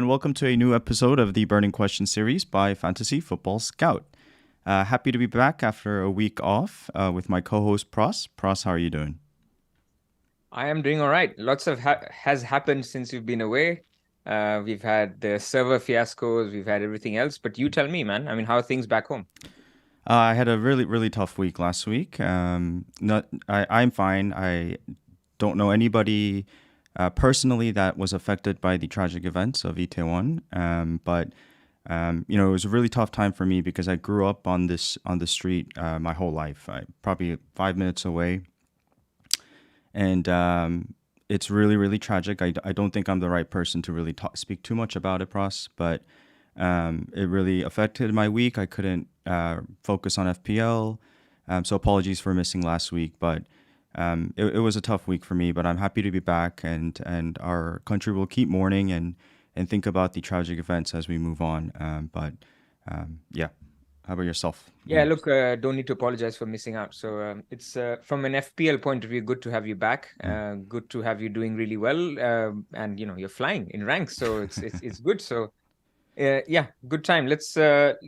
and welcome to a new episode of the Burning Question series by Fantasy Football Scout. Happy to be back after a week off with my co-host Pras. Pras, how are you doing? I am doing all right. Lots of has happened since you've been away. We've had the server fiascos, we've had everything else. But you tell me, man. I mean, how are things back home? I had a really tough week last week. I'm fine. I don't know anybody personally that was affected by the tragic events of Itaewon, but it was a really tough time for me because I grew up on the street my whole life. Probably 5 minutes away, and it's really tragic. I don't think I'm the right person to really speak too much about it, Pras, but it really affected my week. I couldn't focus on FPL, so apologies for missing last week, but it was a tough week for me. But I'm happy to be back, and our country will keep mourning and think about the tragic events as we move on. Yeah. How about yourself? Yeah, look, don't need to apologize for missing out. So it's from an FPL point of view, good to have you back. Good to have you doing really well, and you're flying in ranks, so it's good. So yeah, good time. Let's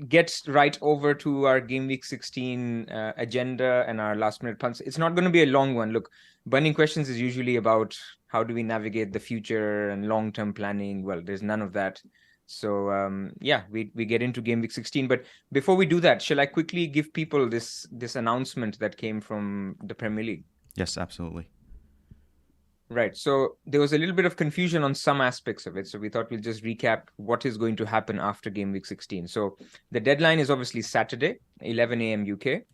get right over to our Game Week 16 agenda and our last minute punts. It's not going to be a long one. Look, Burning Questions is usually about how do we navigate the future and long-term planning. Well, there's none of that. So yeah, we get into Game Week 16. But before we do that, shall I quickly give people this announcement that came from the Premier League? Yes, absolutely. Right. So there was a little bit of confusion on some aspects of it. So we thought we'll just recap what is going to happen after Game Week 16. So the deadline is obviously Saturday, 11 a.m. UK.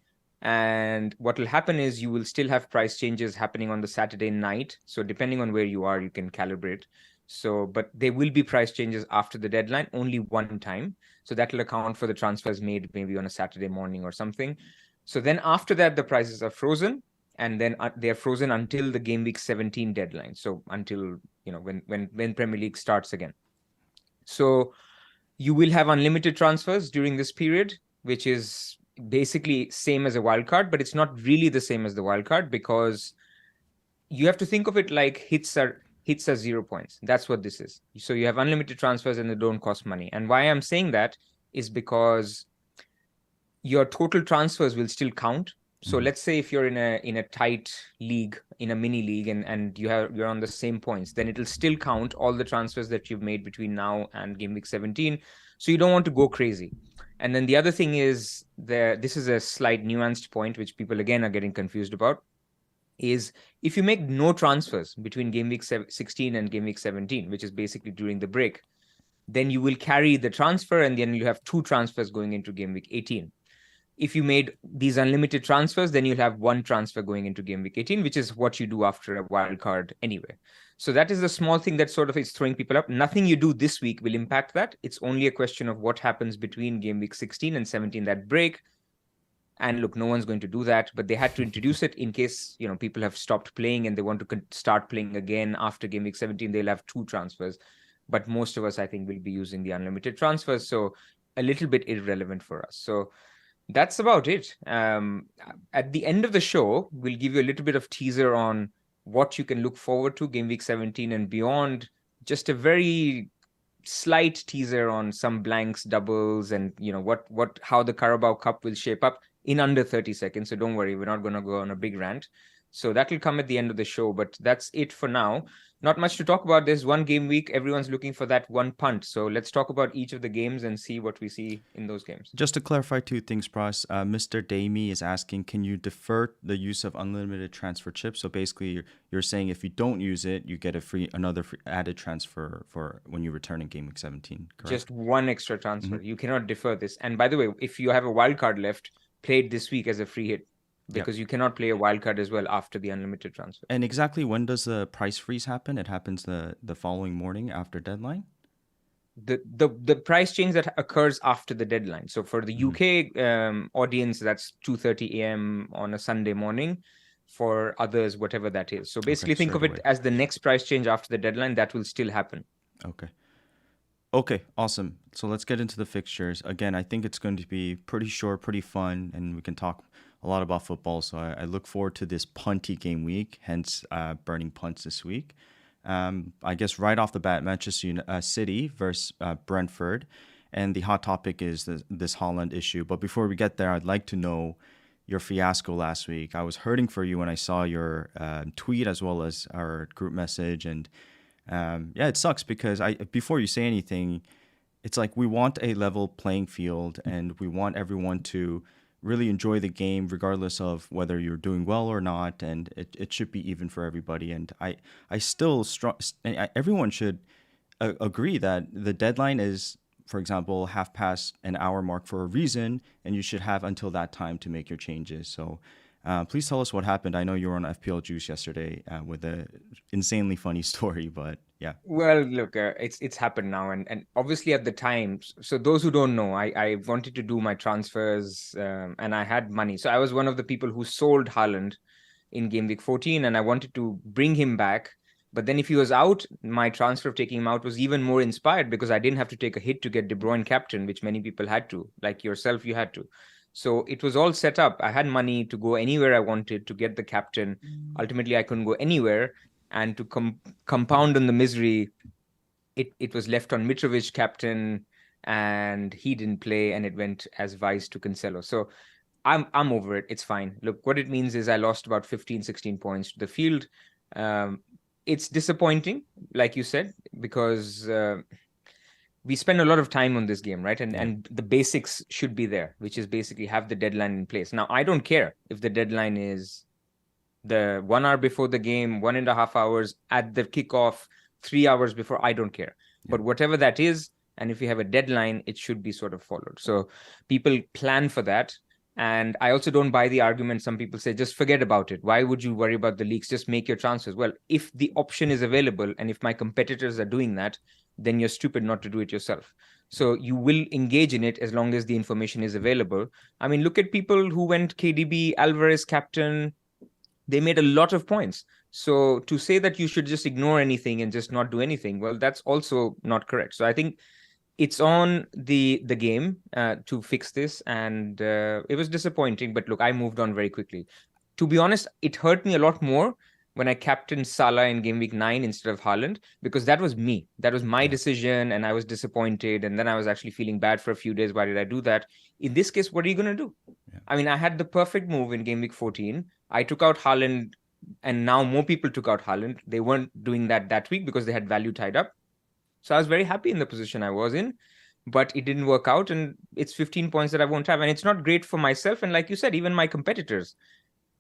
And what will happen is you will still have price changes happening on the Saturday night. So depending on where you are, you can calibrate. So, but there will be price changes after the deadline, only one time. So that will account for the transfers made maybe on a Saturday morning or something. So then after that, the prices are frozen. And then they're frozen until the Game Week 17 deadline. So until, when Premier League starts again. So you will have unlimited transfers during this period, which is basically same as a wild card, but it's not really the same as the wild card because you have to think of it like hits are 0 points. That's what this is. So you have unlimited transfers and they don't cost money. And why I'm saying that is because your total transfers will still count. So let's say if you're in a tight league, in a mini league, and you're on the same points, then it'll still count all the transfers that you've made between now and Game Week 17. So you don't want to go crazy. And then the other thing is this is a slight nuanced point, which people again are getting confused about, is if you make no transfers between Game Week 16 and Game Week 17, which is basically during the break, then you will carry the transfer and then you have two transfers going into Game Week 18. If you made these unlimited transfers, then you'll have one transfer going into Game Week 18, which is what you do after a wild card anyway. So that is the small thing that sort of is throwing people up. Nothing you do this week will impact that. It's only a question of what happens between Game Week 16 and 17, that break. And look, no one's going to do that, but they had to introduce it in case, people have stopped playing and they want to start playing again after Game Week 17, they'll have two transfers. But most of us, I think, will be using the unlimited transfers. So a little bit irrelevant for us. So that's about it. At the end of the show, we'll give you a little bit of teaser on what you can look forward to Game Week 17 and beyond. Just a very slight teaser on some blanks, doubles, and how the Carabao Cup will shape up in under 30 seconds. So don't worry, we're not going to go on a big rant. So that will come at the end of the show, but that's it for now. Not much to talk about. There's one game week. Everyone's looking for that one punt. So let's talk about each of the games and see what we see in those games. Just to clarify two things, Pras. Mr. Damey is asking, can you defer the use of unlimited transfer chips? So basically, you're saying if you don't use it, you get another free added transfer for when you return in Game Week 17, correct? Just one extra transfer. You cannot defer this. And by the way, if you have a wild card left, play it this week as a free hit. Because you cannot play a wild card as well after the unlimited transfer. And exactly when does the price freeze happen? It happens the following morning after deadline? The price change that occurs after the deadline. So for the UK audience, that's 2:30 a.m. on a Sunday morning. For others, whatever that is. So basically think of it as the next price change after the deadline. That will still happen. Okay, awesome. So let's get into the fixtures. Again, I think it's going to be pretty short, pretty fun, and we can talk a lot about football. So I look forward to this punty game week, hence burning punts this week. I guess right off the bat, City versus Brentford. And the hot topic is this Holland issue. But before we get there, I'd like to know your fiasco last week. I was hurting for you when I saw your tweet as well as our group message. And yeah, it sucks because before you say anything, it's like we want a level playing field and we want everyone to really enjoy the game regardless of whether you're doing well or not, and it should be even for everybody. And I still everyone should agree that the deadline is, for example, half past an hour mark for a reason, and you should have until that time to make your changes. So please tell us what happened. I know you were on FPL Juice yesterday with a insanely funny story, but yeah. Well, look, it's happened now, and obviously at the time. So those who don't know, I wanted to do my transfers, and I had money. So I was one of the people who sold Haaland in game week 14, and I wanted to bring him back. But then if he was out, my transfer of taking him out was even more inspired because I didn't have to take a hit to get De Bruyne captain, which many people had to, like yourself, you had to. So it was all set up. I had money to go anywhere I wanted to get the captain. Ultimately, I couldn't go anywhere. And to compound on the misery, it was left on Mitrovic captain, and he didn't play, and it went as vice to Cancelo. So I'm over it. It's fine. Look, what it means is I lost about 15, 16 points to the field. It's disappointing, like you said, because we spend a lot of time on this game, right? And the basics should be there, which is basically have the deadline in place. Now, I don't care if the deadline is the 1 hour before the game, 1.5 hours at the kickoff, 3 hours before. I don't care. But whatever that is, and if you have a deadline, it should be sort of followed. So people plan for that. And I also don't buy the argument. Some people say, just forget about it. Why would you worry about the leaks? Just make your transfers. Well, if the option is available and if my competitors are doing that, then you're stupid not to do it yourself. So you will engage in it as long as the information is available. I mean, look at people who went KDB, Alvarez captain. They made a lot of points. So to say that you should just ignore anything and just not do anything, well, that's also not correct. So I think it's on the game to fix this. And it was disappointing. But look, I moved on very quickly. To be honest, it hurt me a lot more when I captained Salah in game week 9 instead of Haaland, because that was me. That was my decision, and I was disappointed. And then I was actually feeling bad for a few days. Why did I do that? In this case, what are you going to do? Yeah. I mean, I had the perfect move in game week 14. I took out Haaland, and now more people took out Haaland. They weren't doing that week because they had value tied up. So I was very happy in the position I was in, but it didn't work out. And it's 15 points that I won't have. And it's not great for myself. And like you said, even my competitors,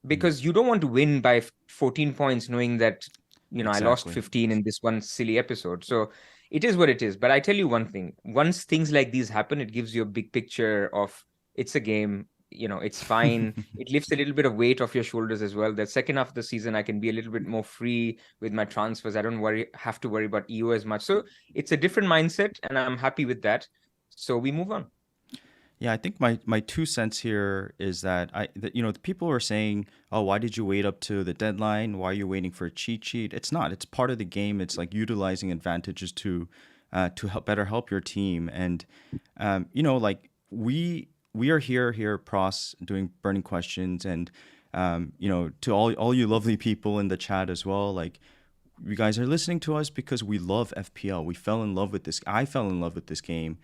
because you don't want to win by 14 points knowing that, I lost 15 in this one silly episode. So it is what it is. But I tell you one thing, once things like these happen, it gives you a big picture of it's a game. It's fine. It lifts a little bit of weight off your shoulders as well. The second half of the season, I can be a little bit more free with my transfers. I don't have to worry about EO as much. So it's a different mindset, and I'm happy with that. So we move on. Yeah, I think my 2 cents here is that the people are saying, "Oh, why did you wait up to the deadline? Why are you waiting for a cheat sheet?" It's not. It's part of the game. It's like utilizing advantages to help your team. And like we are here, Pras, doing burning questions, and to all you lovely people in the chat as well. Like, you guys are listening to us because we love FPL. We fell in love with this. I fell in love with this game.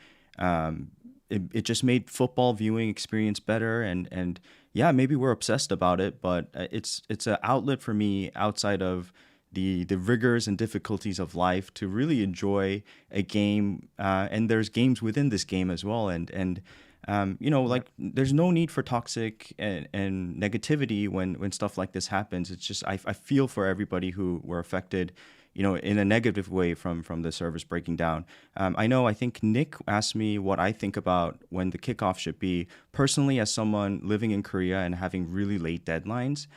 It just made football viewing experience better, and yeah, maybe we're obsessed about it, but it's an outlet for me outside of the rigors and difficulties of life to really enjoy a game, and there's games within this game as well, and like, there's no need for toxic and negativity when stuff like this happens. It's just I feel for everybody who were affected, in a negative way from the service breaking down. I think Nick asked me what I think about when the kickoff should be. Personally, as someone living in Korea and having really late deadlines,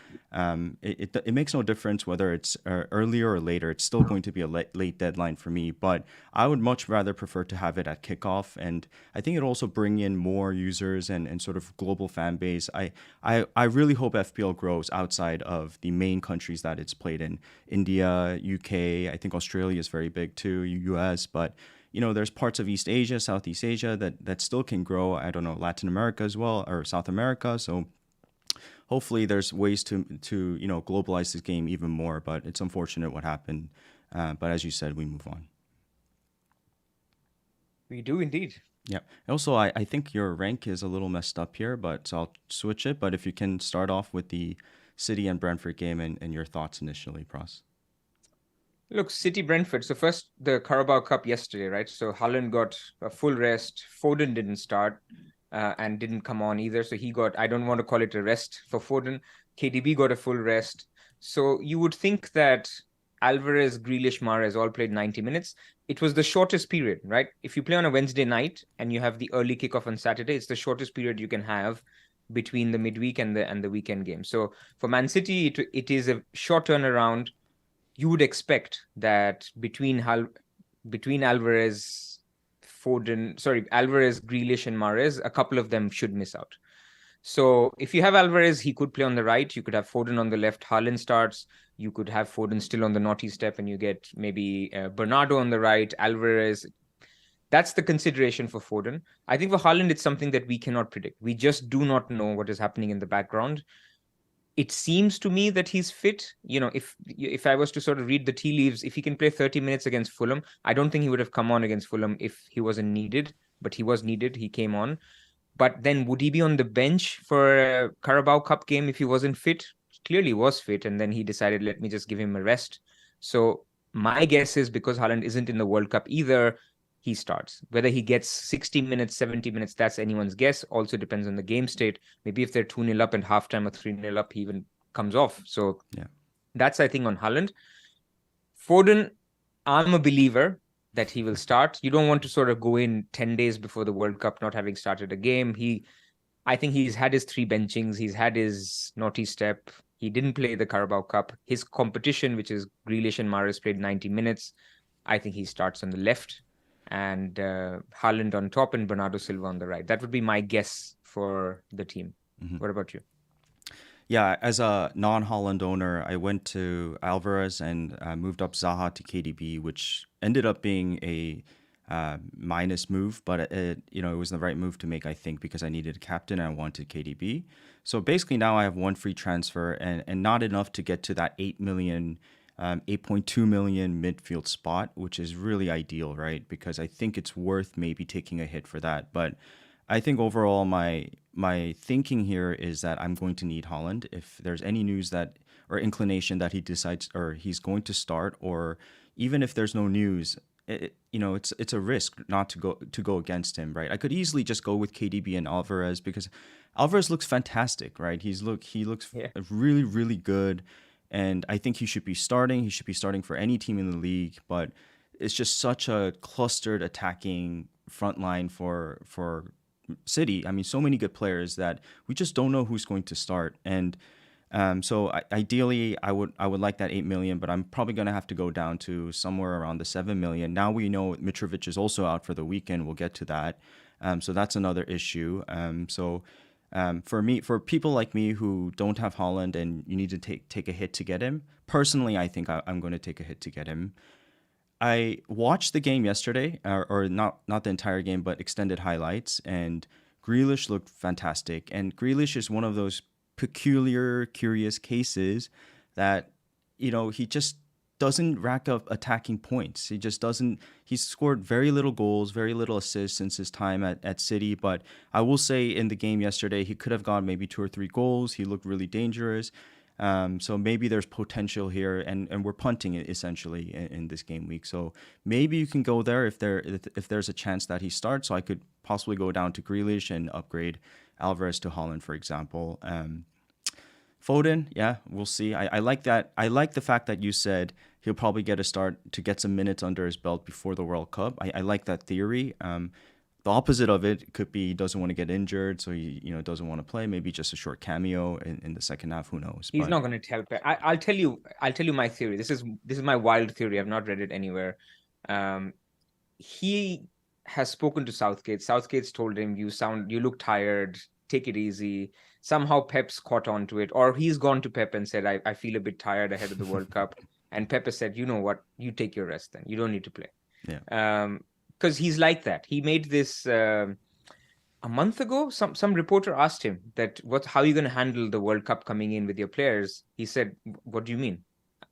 it makes no difference whether it's earlier or later. It's still going to be a late deadline for me, but I would much rather prefer to have it at kickoff. And I think it'll also bring in more users and sort of global fan base. I really hope FPL grows outside of the main countries that it's played in. India, UK, I think Australia is very big too, US, but there's parts of East Asia, Southeast Asia that still can grow. I don't know, Latin America as well, or South America. So hopefully there's ways to globalize this game even more, but it's unfortunate what happened But as you said, we move on. We do indeed. Yeah. Also, I think your rank is a little messed up here, but so I'll switch it. But if you can start off with the City and Brentford game and your thoughts initially, Pras. Look, City Brentford. So first, the Carabao Cup yesterday, right? So Haaland got a full rest. Foden didn't start and didn't come on either. So he got, I don't want to call it a rest for Foden. KDB got a full rest. So you would think that Alvarez, Grealish, Mahrez all played 90 minutes. It was the shortest period, right? If you play on a Wednesday night and you have the early kickoff on Saturday, it's the shortest period you can have between the midweek and the weekend game. So for Man City, it is a short turnaround. You would expect that between Alvarez, Alvarez, Grealish, and Mahrez, a couple of them should miss out. So if you have Alvarez, he could play on the right. You could have Foden on the left. Haaland starts. You could have Foden still on the naughty step, and you get maybe Bernardo on the right, Alvarez. That's the consideration for Foden. I think for Haaland, it's something that we cannot predict. We just do not know what is happening in the background. It seems to me that he's fit. You know, if I was to sort of read the tea leaves, if he can play 30 minutes against Fulham, I don't think he would have come on against Fulham if he wasn't needed, but he was needed. He came on. But then would he be on the bench for a Carabao Cup game if he wasn't fit? Clearly was fit, and then he decided, let me just give him a rest. So my guess is because Haaland isn't in the World Cup either, he starts. Whether he gets 60 minutes, 70 minutes, that's anyone's guess. Also depends on the game state. Maybe if they're 2-0 up and halftime or 3-0 up, he even comes off. So that's, I think, on Haaland. Foden, I'm a believer that he will start. You don't want to sort of go in 10 days before the World Cup not having started a game. I think he's had his 3 benchings. He's had his naughty step. He didn't play the Carabao Cup. His competition, which is Grealish and Mahrez, played 90 minutes. I think he starts on the left and Haaland on top and Bernardo Silva on the right. That would be my guess for the team. Mm-hmm. What about you? Yeah, as a non-Haaland owner, I went to Alvarez and moved up Zaha to KDB, which ended up being a minus move, but it was the right move to make, I think, because I needed a captain and I wanted KDB. So basically now I have one free transfer and not enough to get to that 8 million 8.2 million midfield spot, which is really ideal, right? Because I think it's worth maybe taking a hit for that. But I think overall my thinking here is that I'm going to need Haaland. If there's any news that or inclination that he decides or he's going to start, or even if there's no news, it's a risk not to go against him, right? I could easily just go with KDB and Alvarez because Alvarez looks fantastic, right? He looks really, really good. And I think he should be starting. He should be starting for any team in the league. But it's just such a clustered attacking front line for City. I mean, so many good players that we just don't know who's going to start. And ideally, I would like that 8 million, but I'm probably going to have to go down to somewhere around the 7 million. Now we know Mitrovic is also out for the weekend. We'll get to that. So that's another issue. For people like me who don't have Haaland and you need to take a hit to get him, personally, I think I'm going to take a hit to get him. I watched the game yesterday, or not the entire game, but extended highlights, and Grealish looked fantastic. And Grealish is one of those peculiar, curious cases that, he just doesn't rack up attacking points. He just doesn't. He's scored very little goals, very little assists since his time at City. But I will say in the game yesterday, he could have gone maybe 2 or 3 goals. He looked really dangerous. So maybe there's potential here, and we're punting it essentially in this game week. So maybe you can go there if there's a chance that he starts. So I could possibly go down to Grealish and upgrade Alvarez to Haaland, for example. Foden, yeah, we'll see. I like that. I like the fact that you said he'll probably get a start to get some minutes under his belt before the World Cup. I like that theory. The opposite of it could be he doesn't want to get injured, so he doesn't want to play. Maybe just a short cameo in the second half. Who knows? He's not going to tell. I'll tell you my theory. This is my wild theory. I've not read it anywhere. He has spoken to Southgate. Southgate's told him, you look tired. Take it easy. Somehow Pep's caught on to it, or he's gone to Pep and said, I feel a bit tired ahead of the World Cup. And Pep has said, you know what? You take your rest then. You don't need to play. Yeah. Because he's like that. He made this a month ago. Some reporter asked him how are you going to handle the World Cup coming in with your players? He said, what do you mean?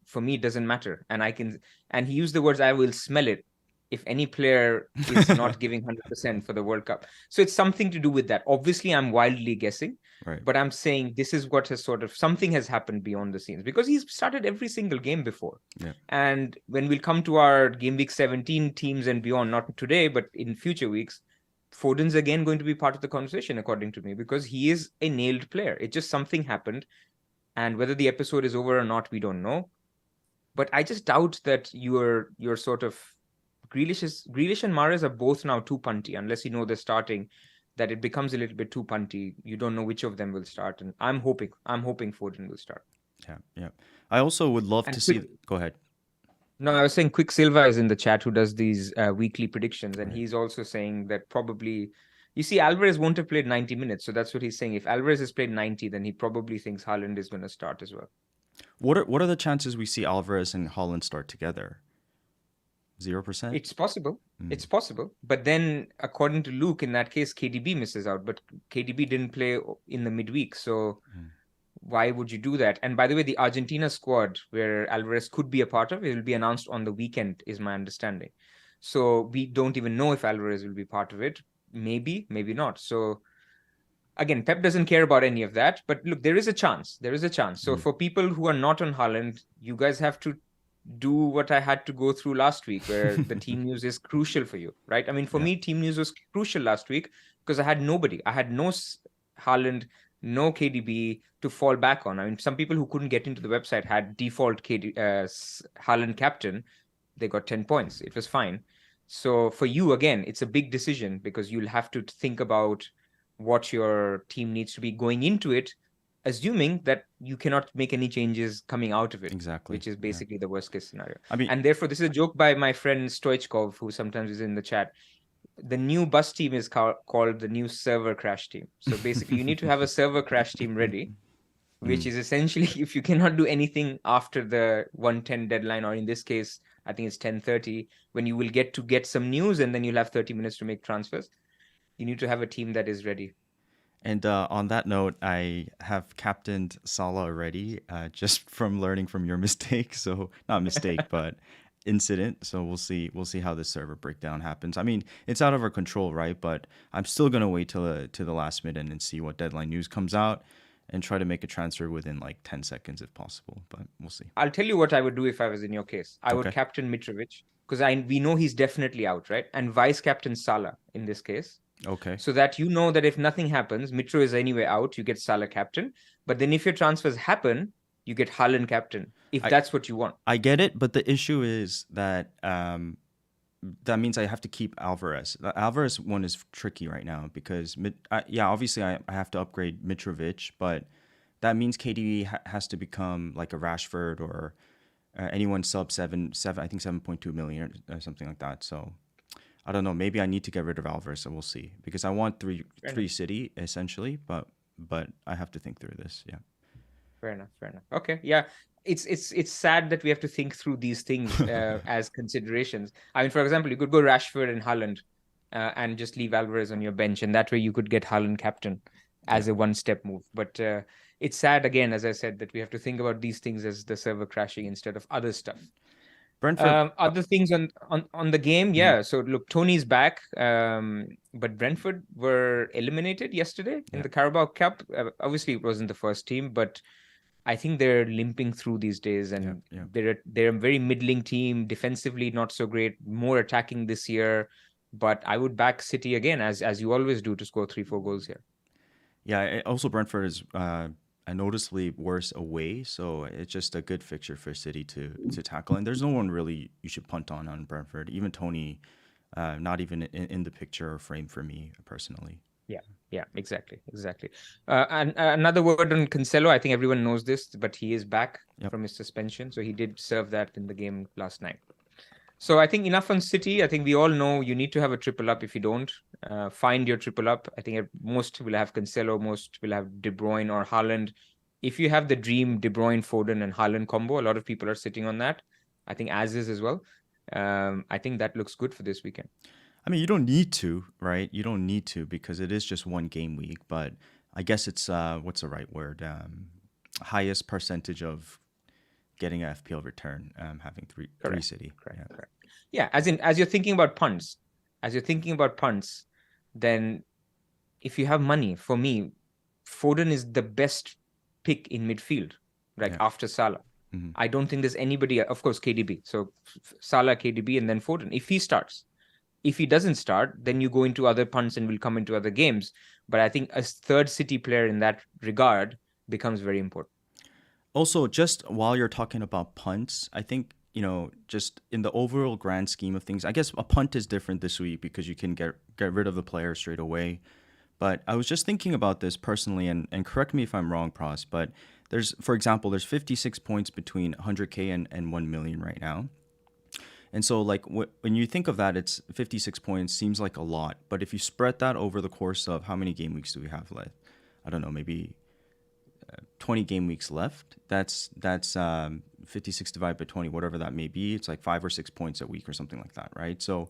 for me, it doesn't matter. And he used the words, I will smell it if any player is not giving 100% for the World Cup. So it's something to do with that. Obviously, I'm wildly guessing, Right. but I'm saying this is what has something has happened beyond the scenes, because he's started every single game before. Yeah. And when we'll come to our game week 17 teams and beyond, not today, but in future weeks, Foden's again going to be part of the conversation, according to me, because he is a nailed player. It just something happened. And whether the episode is over or not, we don't know. But I just doubt that you're sort of Grealish and Mahrez are both now too punty, unless you know they're starting, that it becomes a little bit too punty. You don't know which of them will start. And I'm hoping Foden will start. Yeah. I also would love to see. Go ahead. No, I was saying Quicksilver is in the chat, who does these weekly predictions. And Right. he's also saying that probably, you see, Alvarez won't have played 90 minutes. So that's what he's saying. If Alvarez has played 90, then he probably thinks Haaland is going to start as well. What are the chances we see Alvarez and Haaland start together? 0%? It's possible. It's possible. But then, according to Luke, in that case, KDB misses out. But KDB didn't play in the midweek. So why would you do that? And by the way, the Argentina squad, where Alvarez could be a part of, it will be announced on the weekend, is my understanding. So we don't even know if Alvarez will be part of it. Maybe, maybe not. So again, Pep doesn't care about any of that. But look, there is a chance. There is a chance. So for people who are not on Haaland, you guys have to do what I had to go through last week, where the team news is crucial for you, right? I mean, for me, team news was crucial last week because I had nobody. I had no Haaland, no KDB to fall back on. I mean, some people who couldn't get into the website had default Haaland captain. They got 10 points. It was fine. So for you, again, it's a big decision because you'll have to think about what your team needs to be going into it, assuming that you cannot make any changes coming out of it. Exactly. Which is basically the worst case scenario. I mean, and therefore, this is a joke by my friend Stoichkov, who sometimes is in the chat. The new bus team is called the new server crash team. So basically, you need to have a server crash team ready, which is essentially, if you cannot do anything after the 1:10 deadline, or in this case, I think it's 10:30, when you will get some news and then you'll have 30 minutes to make transfers. You need to have a team that is ready. And on that note, I have captained Salah already, just from learning from your mistake. So not mistake, but incident. So we'll see how this server breakdown happens. I mean, it's out of our control, right? But I'm still gonna wait till the last minute and see what deadline news comes out, and try to make a transfer within like 10 seconds if possible. But we'll see. I'll tell you what I would do if I was in your case. I would captain Mitrovic, because we know he's definitely out, right? And vice captain Salah in this case. Okay. So that you know that if nothing happens, Mitro is anyway out, you get Salah captain. But then if your transfers happen, you get Haaland captain, if that's what you want. I get it, but the issue is that that means I have to keep Alvarez. The Alvarez one is tricky right now because, obviously I have to upgrade Mitrovic, but that means KDB has to become like a Rashford or anyone sub 7, I think 7.2 million or something like that. So I don't know. Maybe I need to get rid of Alvarez, so we'll see. Because I want three City essentially, but I have to think through this. Yeah. Fair enough. Okay. Yeah. It's sad that we have to think through these things as considerations. I mean, for example, you could go Rashford and Haaland and just leave Alvarez on your bench, and that way you could get Haaland captain as a one-step move. But it's sad, again, as I said, that we have to think about these things as the server crashing instead of other stuff. Brentford. Other things on the game, yeah. So look, Tony's back, but Brentford were eliminated yesterday in the Carabao Cup. Obviously, it wasn't the first team, but I think they're limping through these days, and they're a very middling team. Defensively, not so great. More attacking this year, but I would back City again, as you always do, to score 3-4 goals here. Yeah. Also, Brentford is noticeably worse away, so it's just a good fixture for City to tackle. And there's no one really you should punt on Brentford. Even Tony, not even in the picture or frame for me personally. Yeah, exactly. And another word on Cancelo. I think everyone knows this, but he is back from his suspension, so he did serve that in the game last night. So I think enough on City. I think we all know you need to have a triple up. If you don't, find your triple up. I think most will have Cancelo, most will have De Bruyne or Haaland. If you have the dream De Bruyne, Foden and Haaland combo, a lot of people are sitting on that. I think as is as well. I think that looks good for this weekend. I mean, you don't need to, right? You don't need to because it is just one game week. But I guess it's what's the right word? Highest percentage of getting a FPL return, having three Correct. City. Correct. Correct. Yeah, as you're thinking about punts, then if you have money, for me, Foden is the best pick in midfield, like after Salah. Mm-hmm. I don't think there's anybody, of course, KDB. So Salah, KDB, and then Foden. If he starts, if he doesn't start, then you go into other punts and will come into other games. But I think a third City player in that regard becomes very important. Also, just while you're talking about punts, I think, just in the overall grand scheme of things, I guess a punt is different this week because you can get rid of the player straight away. But I was just thinking about this personally, and correct me if I'm wrong, Pras, but for example, there's 56 points between 100K and 1 million right now. And so, like, when you think of that, it's 56 points, seems like a lot. But if you spread that over the course of how many game weeks do we have left? I don't know, maybe 20 game weeks left. That's 56 divided by 20, whatever that may be. It's like 5 or 6 points a week or something like that, right? So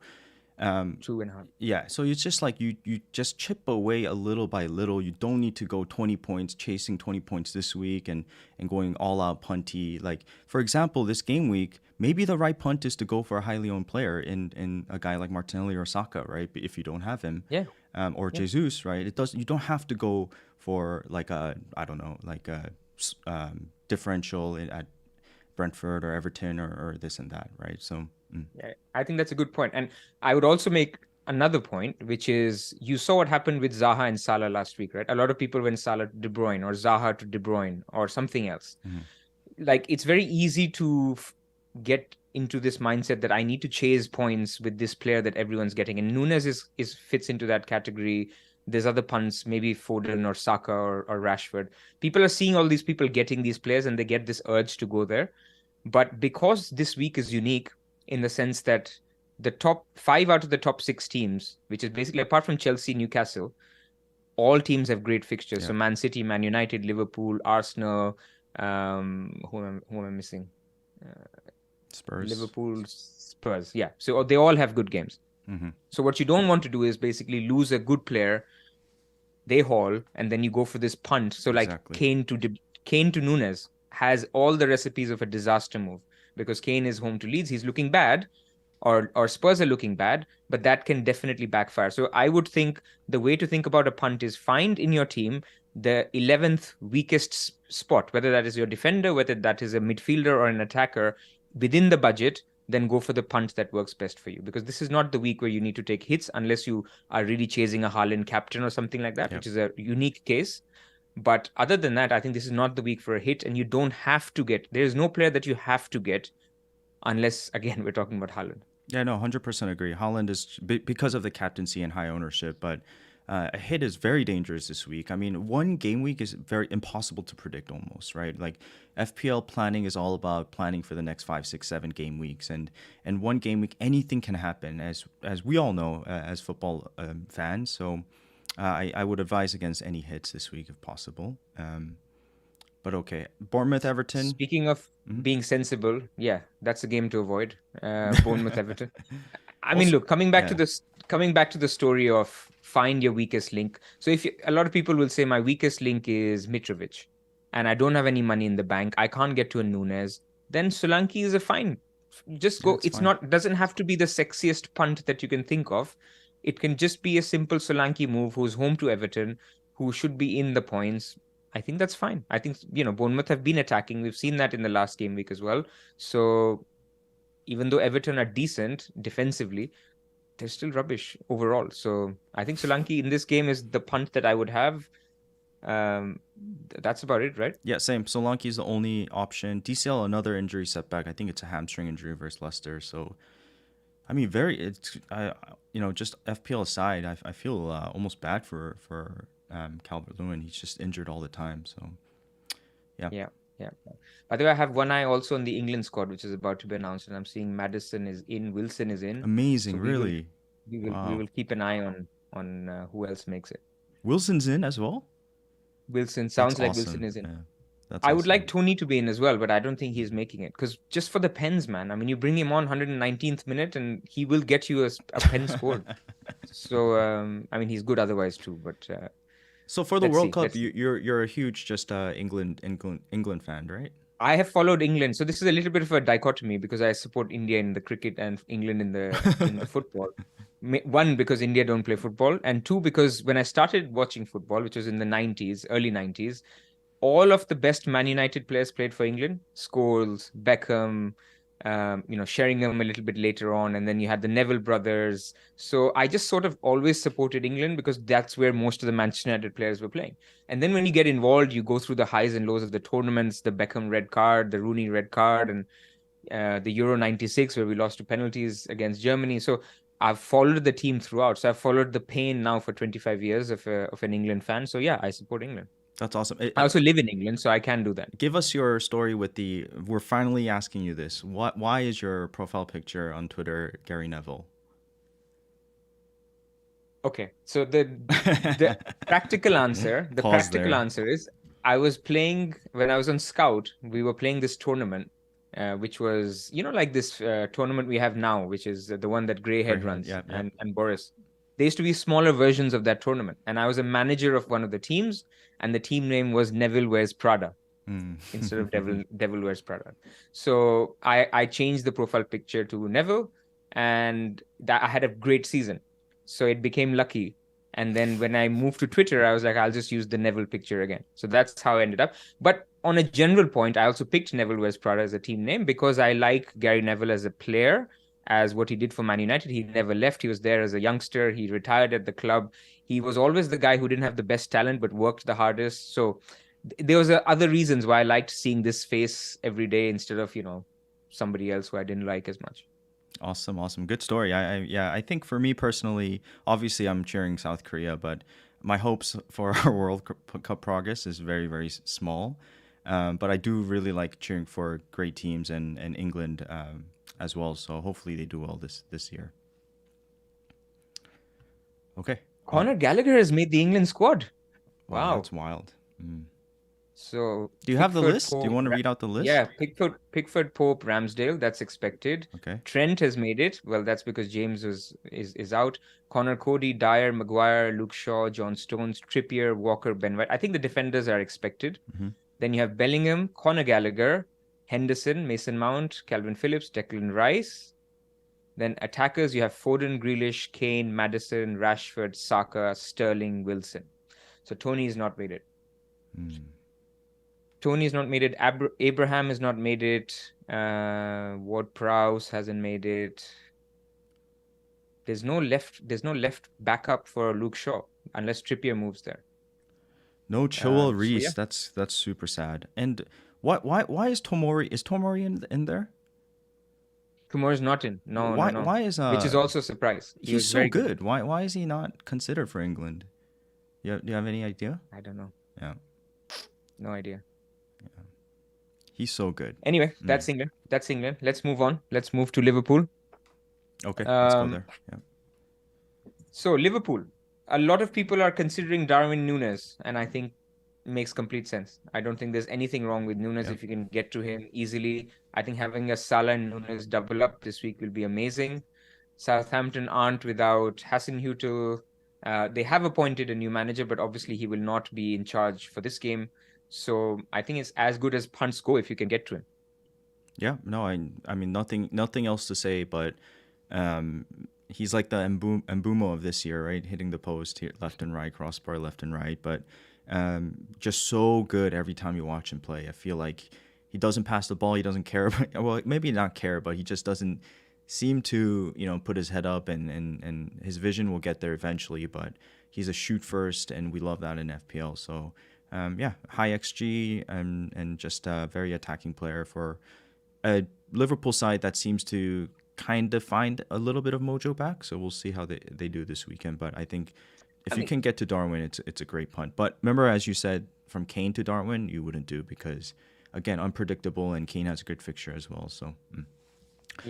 2.5. yeah, so it's just like you just chip away a little by little. You don't need to go 20 points, chasing 20 points this week and going all out punty. Like, for example, this game week, maybe the right punt is to go for a highly owned player in a guy like Martinelli or Saka, right? If you don't have him, or Jesus, right? You don't have to go for like a differential at Brentford or Everton or this and that, right? So. Yeah, I think that's a good point. And I would also make another point, which is you saw what happened with Zaha and Salah last week, right? A lot of people went Salah to De Bruyne or Zaha to De Bruyne or something else. Mm-hmm. Like, it's very easy to get into this mindset that I need to chase points with this player that everyone's getting. And Nunez is fits into that category. There's other punts, maybe Foden or Saka or Rashford. People are seeing all these people getting these players and they get this urge to go there. But because this week is unique, in the sense that the top 5 out of the top 6 teams, which is basically apart from Chelsea, Newcastle, all teams have great fixtures. Yeah. So Man City, Man United, Liverpool, Arsenal, who am I missing? Spurs. Liverpool, Spurs. Yeah. So they all have good games. Mm-hmm. So what you don't want to do is basically lose a good player, they haul, and then you go for this punt. So like Exactly. Kane to Nunez has all the recipes of a disaster move. Because Kane is home to Leeds, he's looking bad, or Spurs are looking bad, but that can definitely backfire. So I would think the way to think about a punt is find in your team the 11th weakest spot, whether that is your defender, whether that is a midfielder or an attacker within the budget, then go for the punt that works best for you. Because this is not the week where you need to take hits unless you are really chasing a Haaland captain or something like that, which is a unique case. But other than that, I think this is not the week for a hit, and you don't have to get. There is no player that you have to get, unless again we're talking about Haaland. Yeah, no, 100% agree. Haaland is because of the captaincy and high ownership, but a hit is very dangerous this week. I mean, one game week is very impossible to predict almost, right? Like FPL planning is all about planning for the next 5, 6, 7 game weeks, and one game week anything can happen, as we all know as football fans. So. I would advise against any hits this week if possible. But okay, Bournemouth, Everton. Speaking of being sensible, yeah, that's a game to avoid. Bournemouth, Everton. I mean, look, coming back to the story of find your weakest link. So a lot of people will say my weakest link is Mitrovic, and I don't have any money in the bank. I can't get to a Nunez. Then Solanke is a fine. Just go. It's not. Doesn't have to be the sexiest punt that you can think of. It can just be a simple Solanke move who's home to Everton, who should be in the points. I think that's fine. I think, Bournemouth have been attacking. We've seen that in the last game week as well. So even though Everton are decent defensively, they're still rubbish overall. So I think Solanke in this game is the punt that I would have. That's about it, right? Yeah, same. Solanke is the only option. DCL, another injury setback. I think it's a hamstring injury versus Leicester. So I mean, just FPL aside, I feel almost bad for Calvert-Lewin. He's just injured all the time. So, yeah. Yeah. By the way, I have one eye also on the England squad, which is about to be announced, and I'm seeing Maddison is in, Wilson is in. Amazing, so really. We will keep an eye on who else makes it. Wilson's in as well. Wilson sounds like Wilson is in. Yeah. I would like Tony to be in as well, but I don't think he's making it. Because just for the pens, man. I mean, you bring him on 119th minute and he will get you a pen scored. So, I mean, he's good otherwise too. But so for the World Cup, you're a huge just England fan, right? I have followed England. So this is a little bit of a dichotomy because I support India in the cricket and England in the football. One, because India don't play football, and two, because when I started watching football, which was in the 90s, early 90s, all of the best Man United players played for England. Scholes, Beckham, Sheringham a little bit later on, and then you had the Neville brothers. So I just sort of always supported England because that's where most of the Manchester United players were playing. And then when you get involved, you go through the highs and lows of the tournaments, the Beckham red card, the Rooney red card, and the Euro 96 where we lost to penalties against Germany. So I've followed the team throughout. So I've followed the pain now for 25 years of an England fan. So yeah, I support England. That's awesome. I also live in England, so I can do that. Give us your story with the. We're finally asking you this. Why is your profile picture on Twitter Gary Neville? Okay, so the practical answer, answer is I was playing when I was on Scout. We were playing this tournament, which was like this tournament we have now, which is the one that Greyhead runs, yeah. and Boris. There used to be smaller versions of that tournament, and I was a manager of one of the teams, and the team name was Neville Wears Prada instead of Devil Wears Prada. So I changed the profile picture to Neville, and that I had a great season. So it became lucky. And then when I moved to Twitter, I was like, I'll just use the Neville picture again. So that's how I ended up. But on a general point, I also picked Neville Wears Prada as a team name because I like Gary Neville as a player, as what he did for Man United. He never left. He was there as a youngster. He retired at the club. He was always the guy who didn't have the best talent, but worked the hardest. So there was other reasons why I liked seeing this face every day instead of, somebody else who I didn't like as much. Awesome. Good story. I think for me personally, obviously I'm cheering South Korea, but my hopes for our World Cup progress is very, very small. But I do really like cheering for great teams and England as well. So hopefully they do well this year. Okay. Conor Gallagher has made the England squad. Wow. That's wild. So do you have the list? Do you want to read out the list? Yeah, Pickford, Pope, Ramsdale. That's expected. Okay. Trent has made it. Well, that's because James is out. Connor Cody, Dyer, Maguire, Luke Shaw, John Stones, Trippier, Walker, Ben White. I think the defenders are expected. Then you have Bellingham, Conor Gallagher, Henderson, Mason Mount, Calvin Phillips, Declan Rice. Then attackers, you have Foden, Grealish, Kane, Maddison, Rashford, Saka, Sterling, Wilson. So Tony's not made it. Tony's not made it. Abraham has not made it. Ward-Prowse hasn't made it. There's no left backup for Luke Shaw unless Trippier moves there. No Chilwell Reese. So yeah. That's super sad. And why is Tomori? Is Tomori in there? Tomori's not in. No. Why is which is also a surprise. He's so good. Why is he not considered for England? Do you have any idea? I don't know. Yeah. No idea. Yeah. He's so good. Anyway, that's England. Let's move on. Let's move to Liverpool. Okay, let's go there. Yeah. So Liverpool, a lot of people are considering Darwin Nunez, and I think makes complete sense. I don't think there's anything wrong with Nunez if you can get to him easily. I think having a Salah and Nunez double up this week will be amazing. Southampton aren't without Hasenhuttl. They have appointed a new manager, but obviously he will not be in charge for this game. So I think it's as good as punts go if you can get to him. Yeah, no, I mean nothing else to say, but he's like the Mbumo of this year, right? Hitting the post here, left and right, crossbar left and right, but just so good every time you watch him play. I feel like he doesn't pass the ball, he doesn't care about, well, maybe not care, but he just doesn't seem to, put his head up, and his vision will get there eventually, but he's a shoot first, and we love that in FPL. So high XG and just a very attacking player for a Liverpool side that seems to kind of find a little bit of mojo back. So we'll see how they do this weekend. But I think if you can get to Darwin, it's a great punt. But remember, as you said, from Kane to Darwin, you wouldn't do because, again, unpredictable, and Kane has a good fixture as well. So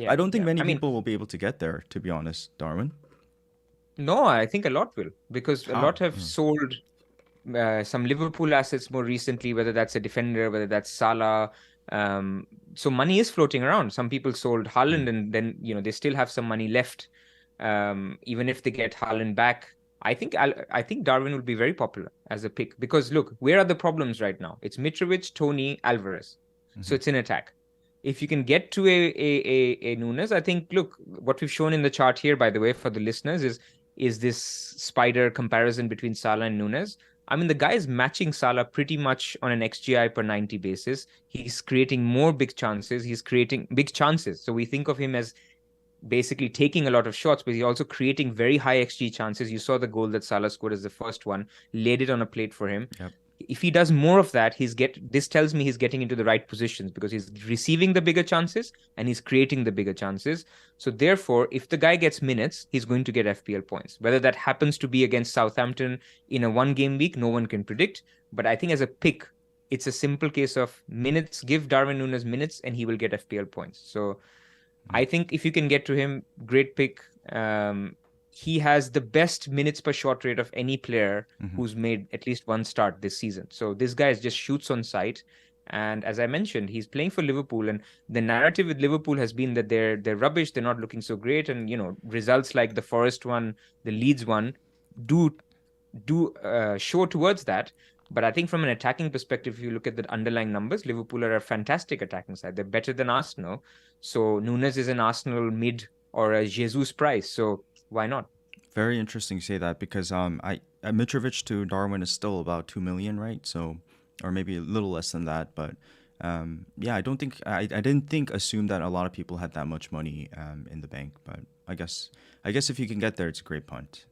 I don't think many people will be able to get there, to be honest, Darwin. No, I think a lot will, because a lot have sold some Liverpool assets more recently, whether that's a defender, whether that's Salah. So money is floating around. Some people sold Haaland, and then they still have some money left. Even if they get Haaland back, I think Darwin will be very popular as a pick, because look, where are the problems right now? It's Mitrovic, Tony, Alvarez. So it's an attack. If you can get to a Nunez, I think, look, what we've shown in the chart here, by the way, for the listeners, is this spider comparison between Salah and Nunez. I mean, the guy is matching Salah pretty much on an XGI per 90 basis. He's creating more big chances. He's creating big chances. So we think of him as basically taking a lot of shots, but he's also creating very high XG chances. You saw the goal that Salah scored as the first one, laid it on a plate for him. Yep. If he does more of that, this tells me he's getting into the right positions because he's receiving the bigger chances and he's creating the bigger chances. So therefore, if the guy gets minutes, he's going to get FPL points. Whether that happens to be against Southampton in a 1-game week, no one can predict. But I think as a pick, it's a simple case of minutes. Give Darwin Nunez minutes and he will get FPL points. So I think if you can get to him, great pick. He has the best minutes per shot rate of any player who's made at least one start this season. So this guy just shoots on sight. And as I mentioned, he's playing for Liverpool. And the narrative with Liverpool has been that they're rubbish. They're not looking so great. And, results like the Forest one, the Leeds one do show towards that. But I think from an attacking perspective, if you look at the underlying numbers, Liverpool are a fantastic attacking side. They're better than Arsenal. So Nunez is an Arsenal mid or a Jesus price. So why not? Very interesting you say that because Mitrovic to Darwin is still about 2 million, right? So, or maybe a little less than that. But I don't think I didn't assume that a lot of people had that much money in the bank. But I guess if you can get there, it's a great punt.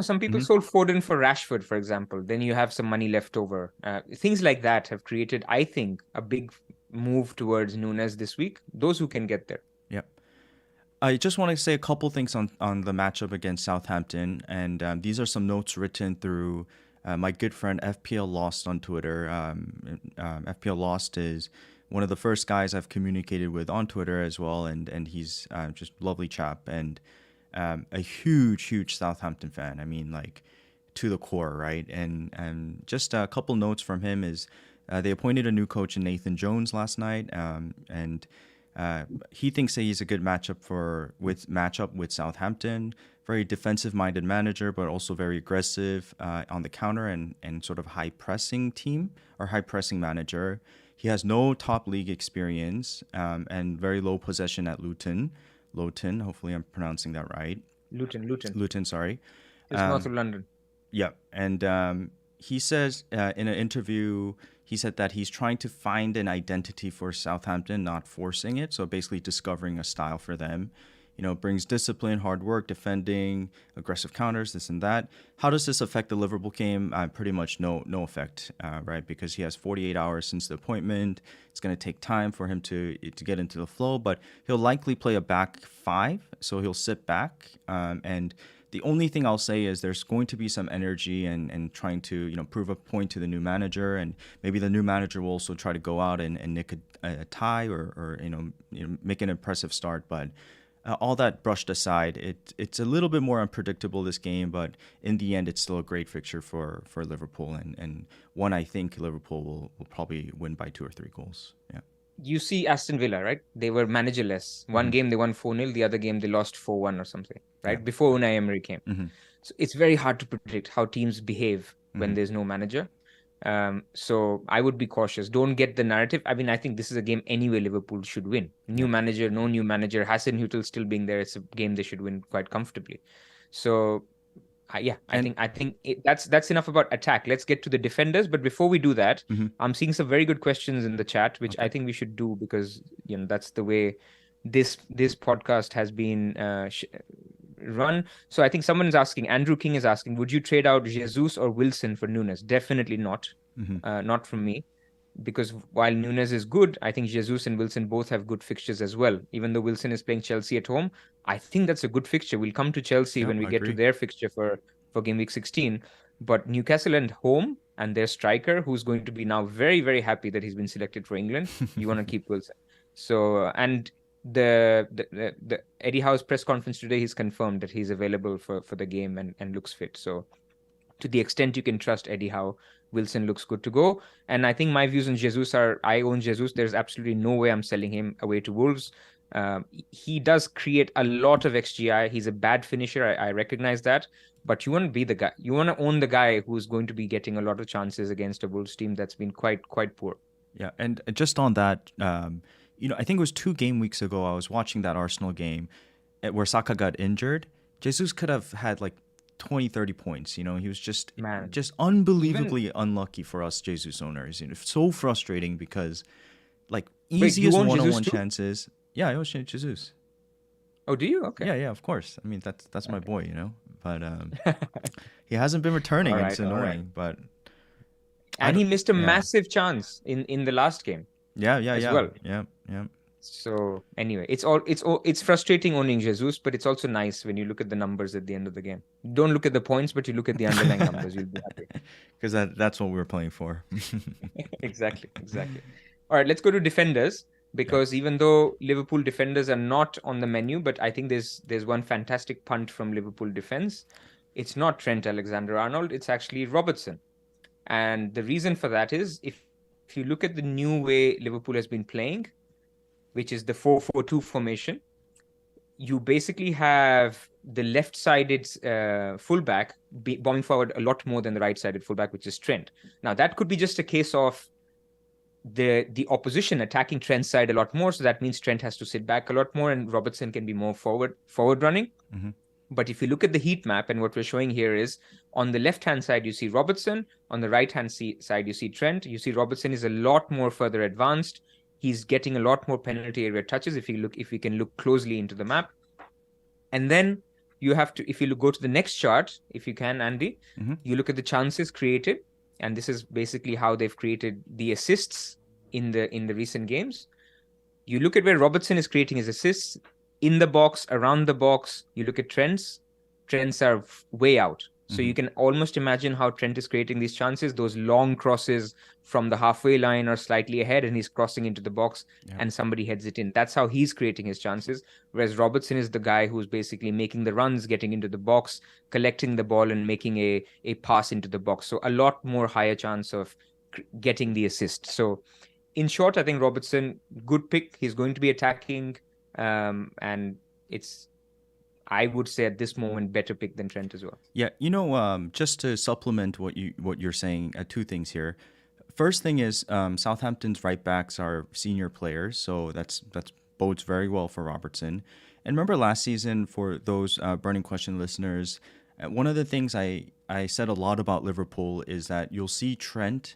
Some people sold Foden for Rashford, for example. Then you have some money left over. Things like that have created, I think, a big move towards Nunez this week. Those who can get there. Yep. I just want to say a couple things on the matchup against Southampton, and these are some notes written through my good friend FPL Lost on Twitter. FPL Lost is one of the first guys I've communicated with on Twitter as well, and he's just a lovely chap and a huge Southampton fan. I mean, like to the core, right? And just a couple notes from him is they appointed a new coach in Nathan Jones last night, and he thinks that he's a good matchup with Southampton. Very defensive-minded manager, but also very aggressive on the counter and sort of high-pressing team or high-pressing manager. He has no top league experience and very low possession at Luton. Hopefully I'm pronouncing that right. Luton, sorry. It's north of London. Yeah, and he says in an interview, he said that he's trying to find an identity for Southampton, not forcing it. So basically discovering a style for them. Brings discipline, hard work, defending, aggressive counters, this and that. How does this affect the Liverpool game? Pretty much no effect, right? Because he has 48 hours since the appointment. It's going to take time for him to get into the flow, but he'll likely play a back five, so he'll sit back. And the only thing I'll say is there's going to be some energy and trying to prove a point to the new manager, and maybe the new manager will also try to go out and nick a tie or make an impressive start, but. All that brushed aside, it's a little bit more unpredictable this game, but in the end, it's still a great fixture for Liverpool, and one I think Liverpool will probably win by 2 or 3 goals. Yeah. You see Aston Villa, right? They were managerless. One game they won 4-0, the other game they lost 4-1 or something, right? Yeah. Before Unai Emery came. So it's very hard to predict how teams behave when there's no manager. So I would be cautious. Don't get the narrative. I mean, I think this is a game anyway Liverpool should win. New manager, no new manager. Hasenhüttl still being there. It's a game they should win quite comfortably. So, I think that's enough about attack. Let's get to the defenders. But before we do that, I'm seeing some very good questions in the chat, which I think we should do because that's the way this podcast has been run. So I think someone is asking, Andrew King is asking, would you trade out Jesus or Wilson for Nunez? Definitely not. Not from me. Because while Nunez is good, I think Jesus and Wilson both have good fixtures as well. Even though Wilson is playing Chelsea at home, I think that's a good fixture. We'll come to Chelsea when we get to their fixture for game week 16. But Newcastle at home and their striker, who's going to be now very, very happy that he's been selected for England, you want to keep Wilson. So, and the Eddie Howe's press conference today, he's confirmed that he's available for the game and looks fit. So to the extent you can trust Eddie Howe, Wilson looks good to go. And I think my views on Jesus are, I own Jesus. There's absolutely no way I'm selling him away to Wolves. He does create a lot of XGI. He's a bad finisher. I recognize that. But you want to be the guy. You want to own the guy who's going to be getting a lot of chances against a Wolves team that's been quite poor. Yeah, and just on that, I think it was 2 game weeks ago. I was watching that Arsenal game where Saka got injured. Jesus could have had like 20, 30 points. He was Man, just even unbelievably unlucky for us Jesus owners. So frustrating because like wait, you easiest own Jesus one-on-one too? chances. Yeah, I was Jesus. Oh, do you? Okay. Yeah, of course. I mean that's my Okay. boy. But he hasn't been All returning, and it's right, all right. annoying. But I And don't. he missed a Yeah, massive chance in the last game as yeah, well. yeah. So anyway, it's frustrating owning Jesus, but it's also nice when you look at the numbers at the end of the game. Don't look at the points, but you look at the underlying numbers, you'll be happy. Because that's what we were playing for. Exactly, exactly. All right, let's go to defenders Yeah. because even though Liverpool defenders are not on the menu, but I think there's one fantastic punt from Liverpool defense. It's not Trent Alexander-Arnold, it's actually Robertson. And the reason for that is if you look at the new way Liverpool has been playing, which is the 4-4-2 formation, you basically have the left-sided fullback bombing forward a lot more than the right-sided fullback, which is Trent. Now, that could be just a case of the opposition attacking Trent's side a lot more, so that means Trent has to sit back a lot more, and Robertson can be more forward running. Mm-hmm. But if you look at the heat map, and what we're showing here is on the left-hand side, you see Robertson. On the right-hand side, you see Trent. You see Robertson is a lot more further advanced. He's getting a lot more penalty area touches if we can look closely into the map. And then you have to, if you go to the next chart, if you can, Andy, Mm-hmm. you look at the chances created. And this is basically how they've created the assists in the recent games. You look at where Robertson is creating his assists in the box, around the box. You look at Trent's are way out. So Mm-hmm. you can almost imagine how Trent is creating these chances. Those long crosses from the halfway line are slightly ahead and he's crossing into the box Yeah. and somebody heads it in. That's how he's creating his chances. Whereas Robertson is the guy who's basically making the runs, getting into the box, collecting the ball and making a pass into the box. So a lot more higher chance of getting the assist. So in short, I think Robertson, good pick. He's going to be attacking, and it's, I would say at this moment, better pick than Trent as well. Yeah, just to supplement what you're saying, 2 things here. First thing is Southampton's right backs are senior players, so that's bodes very well for Robertson. And remember last season, for those burning question listeners, one of the things I said a lot about Liverpool is that you'll see Trent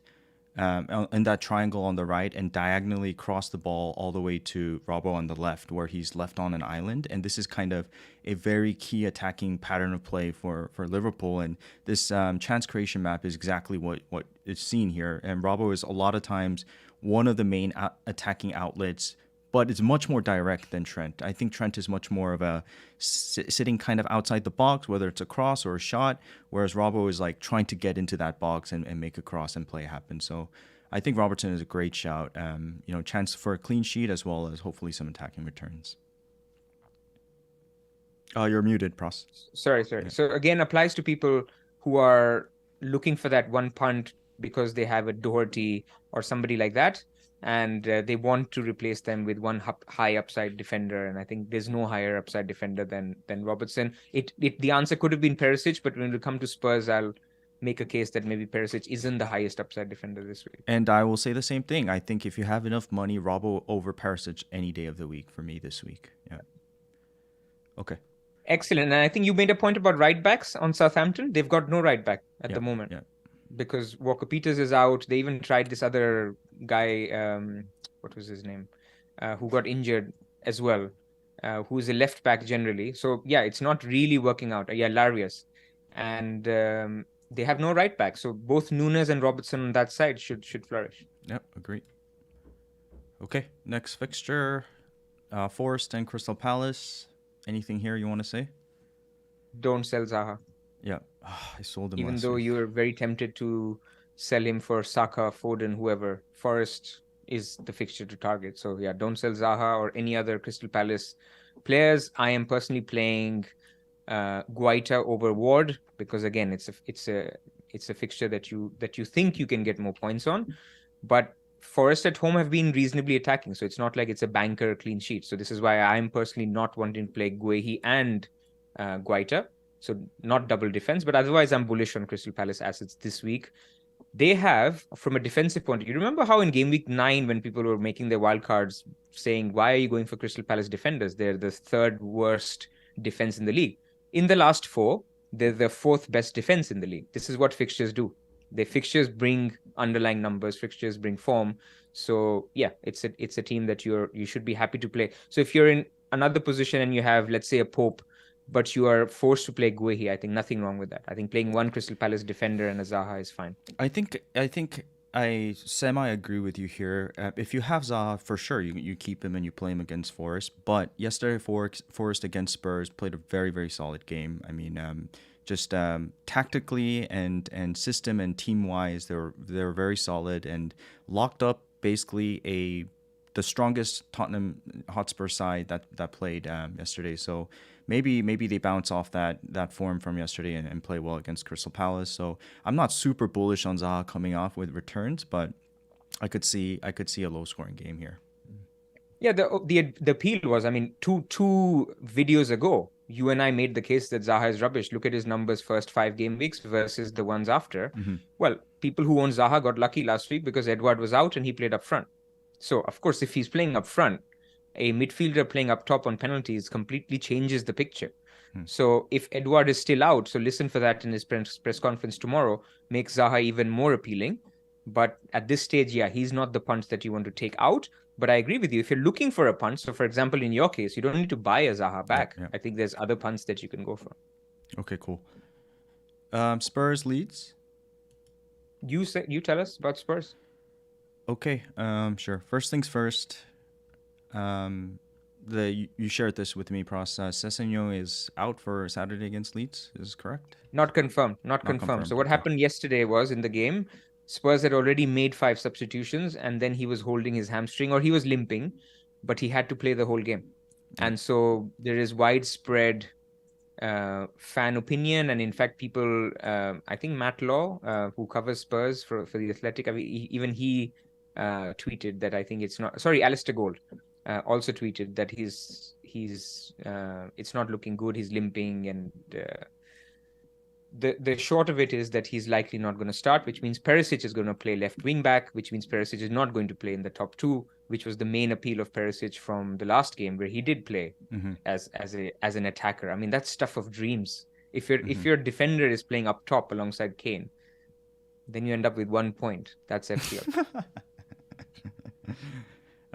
in that triangle on the right and diagonally cross the ball all the way to Robbo on the left, where he's left on an island. And this is kind of a very key attacking pattern of play for Liverpool. And this chance creation map is exactly what is seen here. And Robbo is a lot of times one of the main attacking outlets, but it's much more direct than Trent. I think Trent is much more of a sitting kind of outside the box, whether it's a cross or a shot, whereas Robbo is like trying to get into that box and make a cross and play happen. So I think Robertson is a great shout. Chance for a clean sheet as well as hopefully some attacking returns. Oh, you're muted, Pras. Sorry. Yeah. So again, applies to people who are looking for that one punt because they have a Doherty or somebody like that, and they want to replace them with one high upside defender. And I think there's no higher upside defender than Robertson. The answer could have been Perisic, but when we come to Spurs, I'll make a case that maybe Perisic isn't the highest upside defender this week. And I will say the same thing. I think if you have enough money, Robbo over Perisic any day of the week for me this week. Yeah. Okay. Excellent. And I think you made a point about right backs on Southampton. They've got no right back at the moment. Yeah. Because Walker Peters is out. They even tried this other guy, what was his name, who got injured as well, who's a left back generally. So yeah, it's not really working out. Yeah, Larius. And they have no right back. So both Nunez and Robertson on that side should flourish. Yep, agree. Okay, next fixture, Forest and Crystal Palace. Anything here you want to say? Don't sell Zaha. Yeah, I sold him even last though week. you're very tempted to sell him for Saka, Foden, whoever. Forest is the fixture to target. So yeah, don't sell Zaha or any other Crystal Palace players. I am personally playing Guaita over Ward because again, it's a fixture that you think you can get more points on, but Forest at home have been reasonably attacking, so it's not like it's a banker clean sheet. So this is why I'm personally not wanting to play Guehi and Guaita. So not double defense, but otherwise I'm bullish on Crystal Palace assets this week. they have, from a defensive point of view, you remember how in game week 9, when people were making their wild cards saying, why are you going for Crystal Palace defenders? They're the third worst defense in the league. In the last 4, they're the 4th best defense in the league. This is what fixtures do. The fixtures bring underlying numbers, fixtures bring form. So yeah, it's a team that you should be happy to play. So if you're in another position and you have, let's say, a Pope, but you are forced to play Guehi, I think nothing wrong with that. I think playing one Crystal Palace defender and a Zaha is fine. I think I semi agree with you here. If you have Zaha, for sure you keep him and you play him against Forest. But yesterday, Forest against Spurs played a very very solid game. I mean, just tactically and system and team wise, they were very solid and locked up basically the strongest Tottenham Hotspur side that played yesterday. So maybe they bounce off that form from yesterday and play well against Crystal Palace. So I'm not super bullish on Zaha coming off with returns, but I could see a low scoring game here. Yeah, the appeal was, I mean, two videos ago, you and I made the case that Zaha is rubbish. Look at his numbers first 5 game weeks versus the ones after. Mm-hmm. Well, people who own Zaha got lucky last week because Edouard was out and he played up front. So, of course, if he's playing up front, a midfielder playing up top on penalties completely changes the picture. So if Edouard is still out, so listen for that in his press conference tomorrow, makes Zaha even more appealing. But at this stage, yeah, he's not the punch that you want to take out. But I agree with you. If you're looking for a punch, so for example, in your case, you don't need to buy a Zaha back. Yeah. I think there's other punts that you can go for. Okay, cool. Spurs Leeds. You tell us about Spurs. Okay, sure. First things first. You shared this with me, Pras. Sessegnon is out for Saturday against Leeds. Is this correct? Not confirmed. Not confirmed. So what happened yesterday was, in the game, Spurs had already made 5 substitutions, and then he was holding his hamstring, or he was limping, but he had to play the whole game. And so there is widespread fan opinion, and in fact, people, I think Matt Law, who covers Spurs for the Athletic, I mean, even he tweeted that I think it's not. Sorry, Alistair Gold also tweeted that he's it's not looking good. He's limping, and the short of it is that he's likely not going to start, which means Perisic is going to play left wing back, which means Perisic is not going to play in the top 2, which was the main appeal of Perisic from the last game where he did play as an attacker. I mean, that's stuff of dreams. If your defender is playing up top alongside Kane, then you end up with 1 point. That's FPL.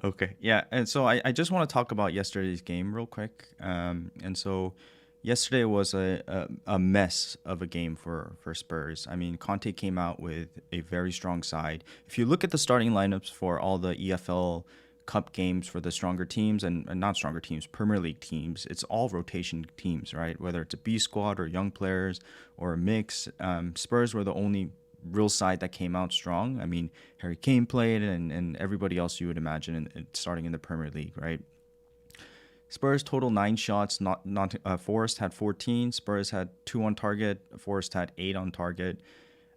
Okay, yeah, and so I just want to talk about yesterday's game real quick. And so yesterday was a mess of a game for Spurs. I mean, Conte came out with a very strong side. If you look at the starting lineups for all the EFL Cup games for the stronger teams and not stronger teams, Premier League teams, it's all rotation teams, right? Whether it's a B squad or young players or a mix. Spurs were the only real side that came out strong. I mean, Harry Kane played and everybody else you would imagine starting in the Premier League, right? Spurs total 9 shots. Forest had 14. Spurs had 2 on target. Forest had 8 on target.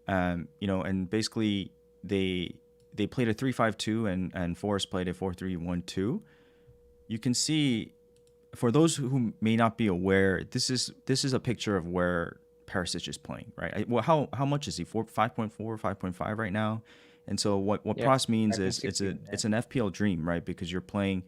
And basically they played a 3-5-2 and Forest played a 4-3-1-2. You can see, for those who may not be aware, this is a picture of where Perisic is playing, right? Well, how much is he? 5.4, 5.5 right now. And so what Pras means is it's an FPL dream, right? Because you're playing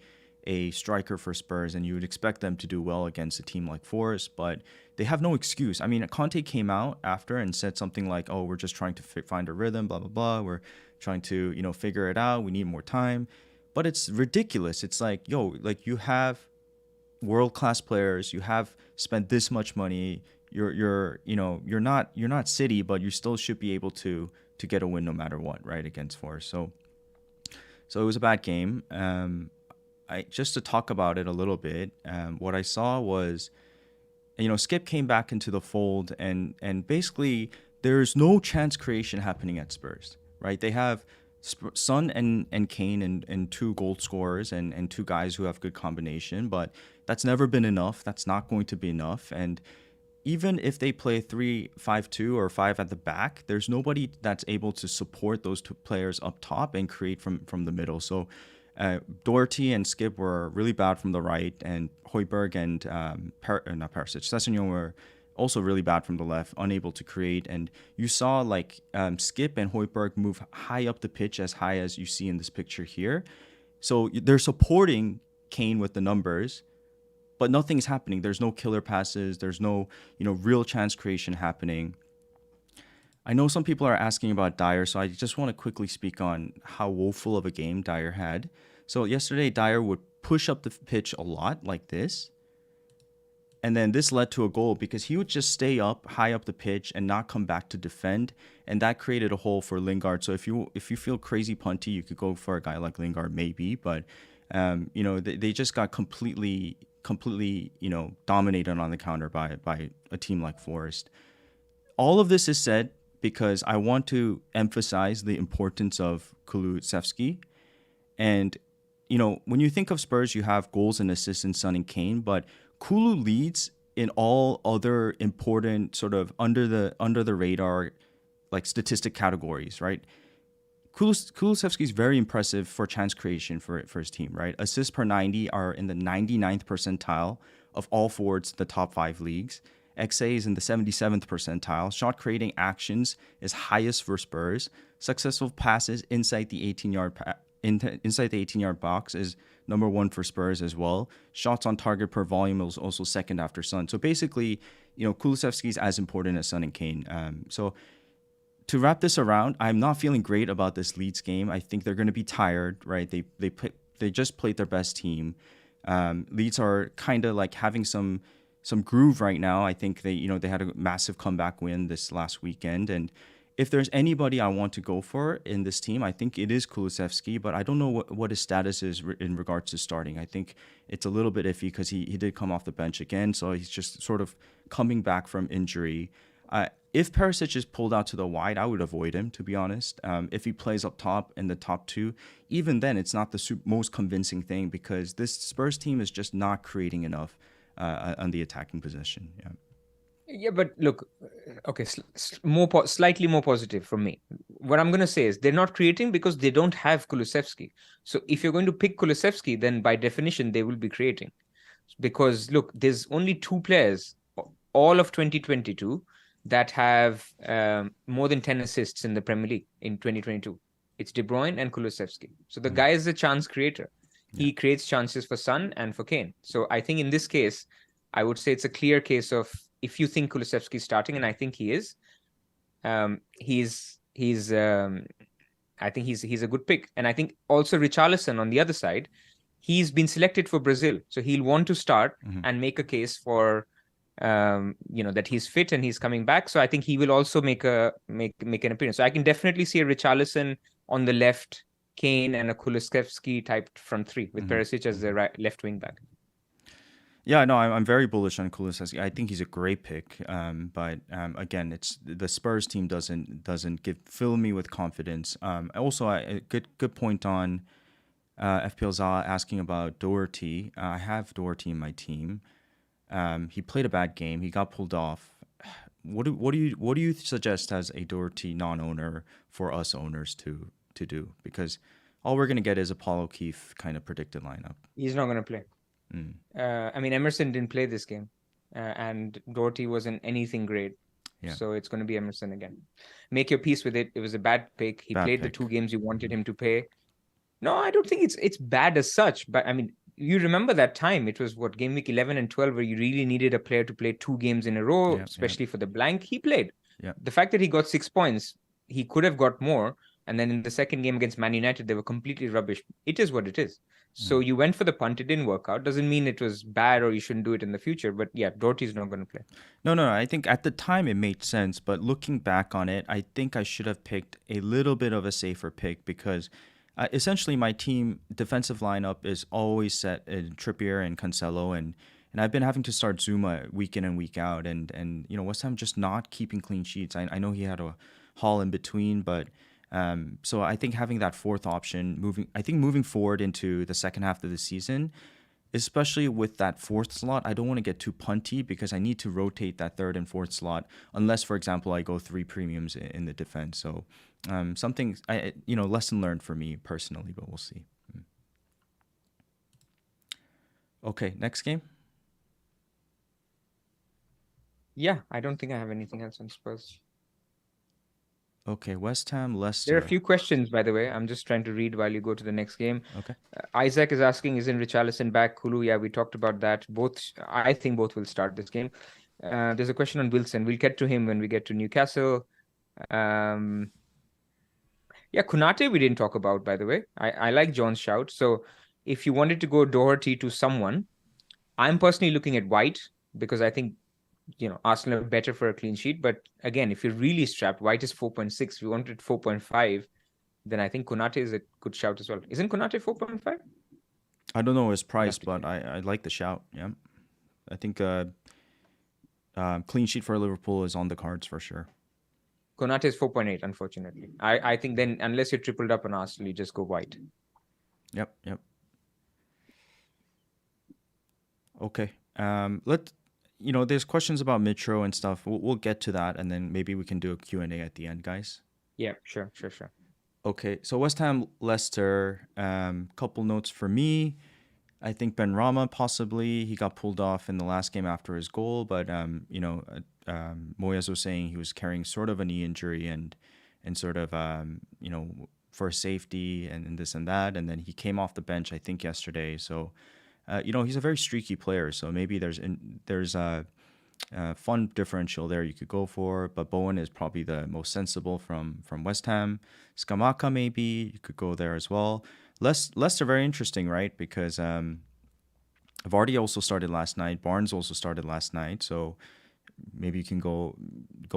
a striker for Spurs and you would expect them to do well against a team like Forest, but they have no excuse. I mean, Conte came out after and said something like, "Oh, we're just trying to find a rhythm, blah blah blah. We're trying to, figure it out. We need more time." But it's ridiculous. It's like, like you have world-class players, you have spent this much money. You're not City, but you still should be able to get a win no matter what, right, against Forest. So it was a bad game. Just to talk about it a little bit, what I saw was, Skip came back into the fold, and basically there's no chance creation happening at Spurs, right? They have Son and Kane and 2 goal scorers and 2 guys who have good combination, but that's never been enough. That's not going to be enough. And even if they play 3-5-2 or 5 at the back, there's nobody that's able to support those 2 players up top and create from the middle. So Doherty and Skip were really bad from the right, and Højbjerg and Sessegnon were also really bad from the left, unable to create. And you saw like Skip and Højbjerg move high up the pitch, as high as you see in this picture here. So they're supporting Kane with the numbers, but nothing's happening. There's no killer passes. There's no, real chance creation happening. I know some people are asking about Dyer, so I just want to quickly speak on how woeful of a game Dyer had. So yesterday, Dyer would push up the pitch a lot like this. And then this led to a goal because he would just stay up high up the pitch and not come back to defend. And that created a hole for Lingard. So if you feel crazy punty, you could go for a guy like Lingard maybe. But, they just got completely, dominated on the counter by a team like Forest. All of this is said because I want to emphasize the importance of Kulusevski. And, when you think of Spurs, you have goals and assists in Son and Kane, but Kulu leads in all other important sort of under the radar like statistic categories, right? Kulusevski is very impressive for chance creation for his team, right? Assists per 90 are in the 99th percentile of all forwards in the top 5 leagues. XA is in the 77th percentile. Shot creating actions is highest for Spurs. Successful passes inside the 18-yard box is number 1 for Spurs as well. Shots on target per volume is also second after Son. So basically, Kulusevski is as important as Son and Kane. So to wrap this around, I'm not feeling great about this Leeds game. I think they're going to be tired, right? They just played their best team. Leeds are kind of like having some groove right now. I think they had a massive comeback win this last weekend, and if there's anybody I want to go for in this team, I think it is Kulusevski, but I don't know what his status is in regards to starting. I think it's a little bit iffy because he did come off the bench again, so he's just sort of coming back from injury. If Perisic is pulled out to the wide, I would avoid him, to be honest. If he plays up top in the top 2, even then it's not the most convincing thing because this Spurs team is just not creating enough on the attacking position. Yeah. Yeah, but look, okay, slightly more positive from me. What I'm going to say is they're not creating because they don't have Kulusevski. So if you're going to pick Kulusevski, then by definition, they will be creating. Because look, there's only 2 players, all of 2022, that have more than 10 assists in the Premier League in 2022. It's De Bruyne and Kulusevski. So the guy is a chance creator. Yeah. He creates chances for Son and for Kane. So I think in this case, I would say it's a clear case of if you think Kulusevski is starting, and I think he is, I think he's a good pick. And I think also Richarlison on the other side, he's been selected for Brazil, so he'll want to start and make a case for that he's fit and he's coming back. So I think he will also make an appearance. So I can definitely see a Richarlison on the left, Kane and a Kulusevski type front 3 with Perisic as the left wing back. Yeah, no, I'm very bullish on Kulusevski. I think he's a great pick, but again, it's the Spurs team doesn't fill me with confidence. Also, a good point on FPL Zaha asking about Doherty. I have Doherty in my team. He played a bad game. He got pulled off. What do you suggest as a Doherty non-owner for us owners to do? Because all we're gonna get is a Paul O'Keefe kind of predicted lineup. He's not gonna play. I mean, Emerson didn't play this game, and Doherty wasn't anything great. Yeah. So it's going to be Emerson again. Make your peace with it. It was a bad pick. He played the 2 games you wanted him to play. No, I don't think it's bad as such. But I mean, you remember that time? It was game week 11 and 12 where you really needed a player to play 2 games in a row, especially for the blank. He played. Yeah. The fact that he got 6 points, he could have got more. And then in the second game against Man United, they were completely rubbish. It is what it is. So you went for the punt. It didn't work out. Doesn't mean it was bad or you shouldn't do it in the future. But yeah, Doherty's not going to play. No. I think at the time it made sense. But looking back on it, I think I should have picked a little bit of a safer pick because essentially my team defensive lineup is always set in Trippier and Cancelo. And I've been having to start Zuma week in and week out. And West Ham just not keeping clean sheets. I know he had a haul in between, but... So I think having that 4th option, moving forward into the second half of the season, especially with that 4th slot, I don't want to get too punty because I need to rotate that 3rd and 4th slot unless, for example, I go 3 premiums in the defense. So something, lesson learned for me personally, but we'll see. Okay, next game. Yeah, I don't think I have anything else on Spurs. Okay, West Ham, There are a Leicester. few questions, by the way. I'm just trying to read while you go to the next game. Okay. Isaac is asking, isn't Richarlison back? Kulu, yeah, we talked about that. I think both will start this game. There's a question on Wilson. We'll get to him when we get to Newcastle. Um, yeah, Konate we didn't talk about, by the way. I like John's shout. So if you wanted to go Doherty to someone, I'm personally looking at White because I think Arsenal are better for a clean sheet. But again, if you're really strapped, White is 4.6. If you wanted 4.5, then I think Konate is a good shout as well. Isn't Konate 4.5? I don't know his price, but I like the shout. Yeah. I think clean sheet for Liverpool is on the cards for sure. Konate is 4.8, unfortunately. I think then, unless you're tripled up on Arsenal, you just go White. Yep. Okay. There's questions about Mitro and stuff. We'll get to that, and then maybe we can do a Q&A at the end, guys. Yeah, sure. Okay, so West Ham, Leicester. Couple notes for me. I think Ben Rama possibly he got pulled off in the last game after his goal, but Moyes was saying he was carrying sort of a knee injury and sort of for safety and this and that, and then he came off the bench I think yesterday. So he's a very streaky player, so maybe there's a fun differential there you could go for, but Bowen is probably the most sensible from West Ham. Skamaka maybe you could go there as well. Leicester very interesting, right? Because Vardy also started last night. Barnes also started last night, so maybe you can go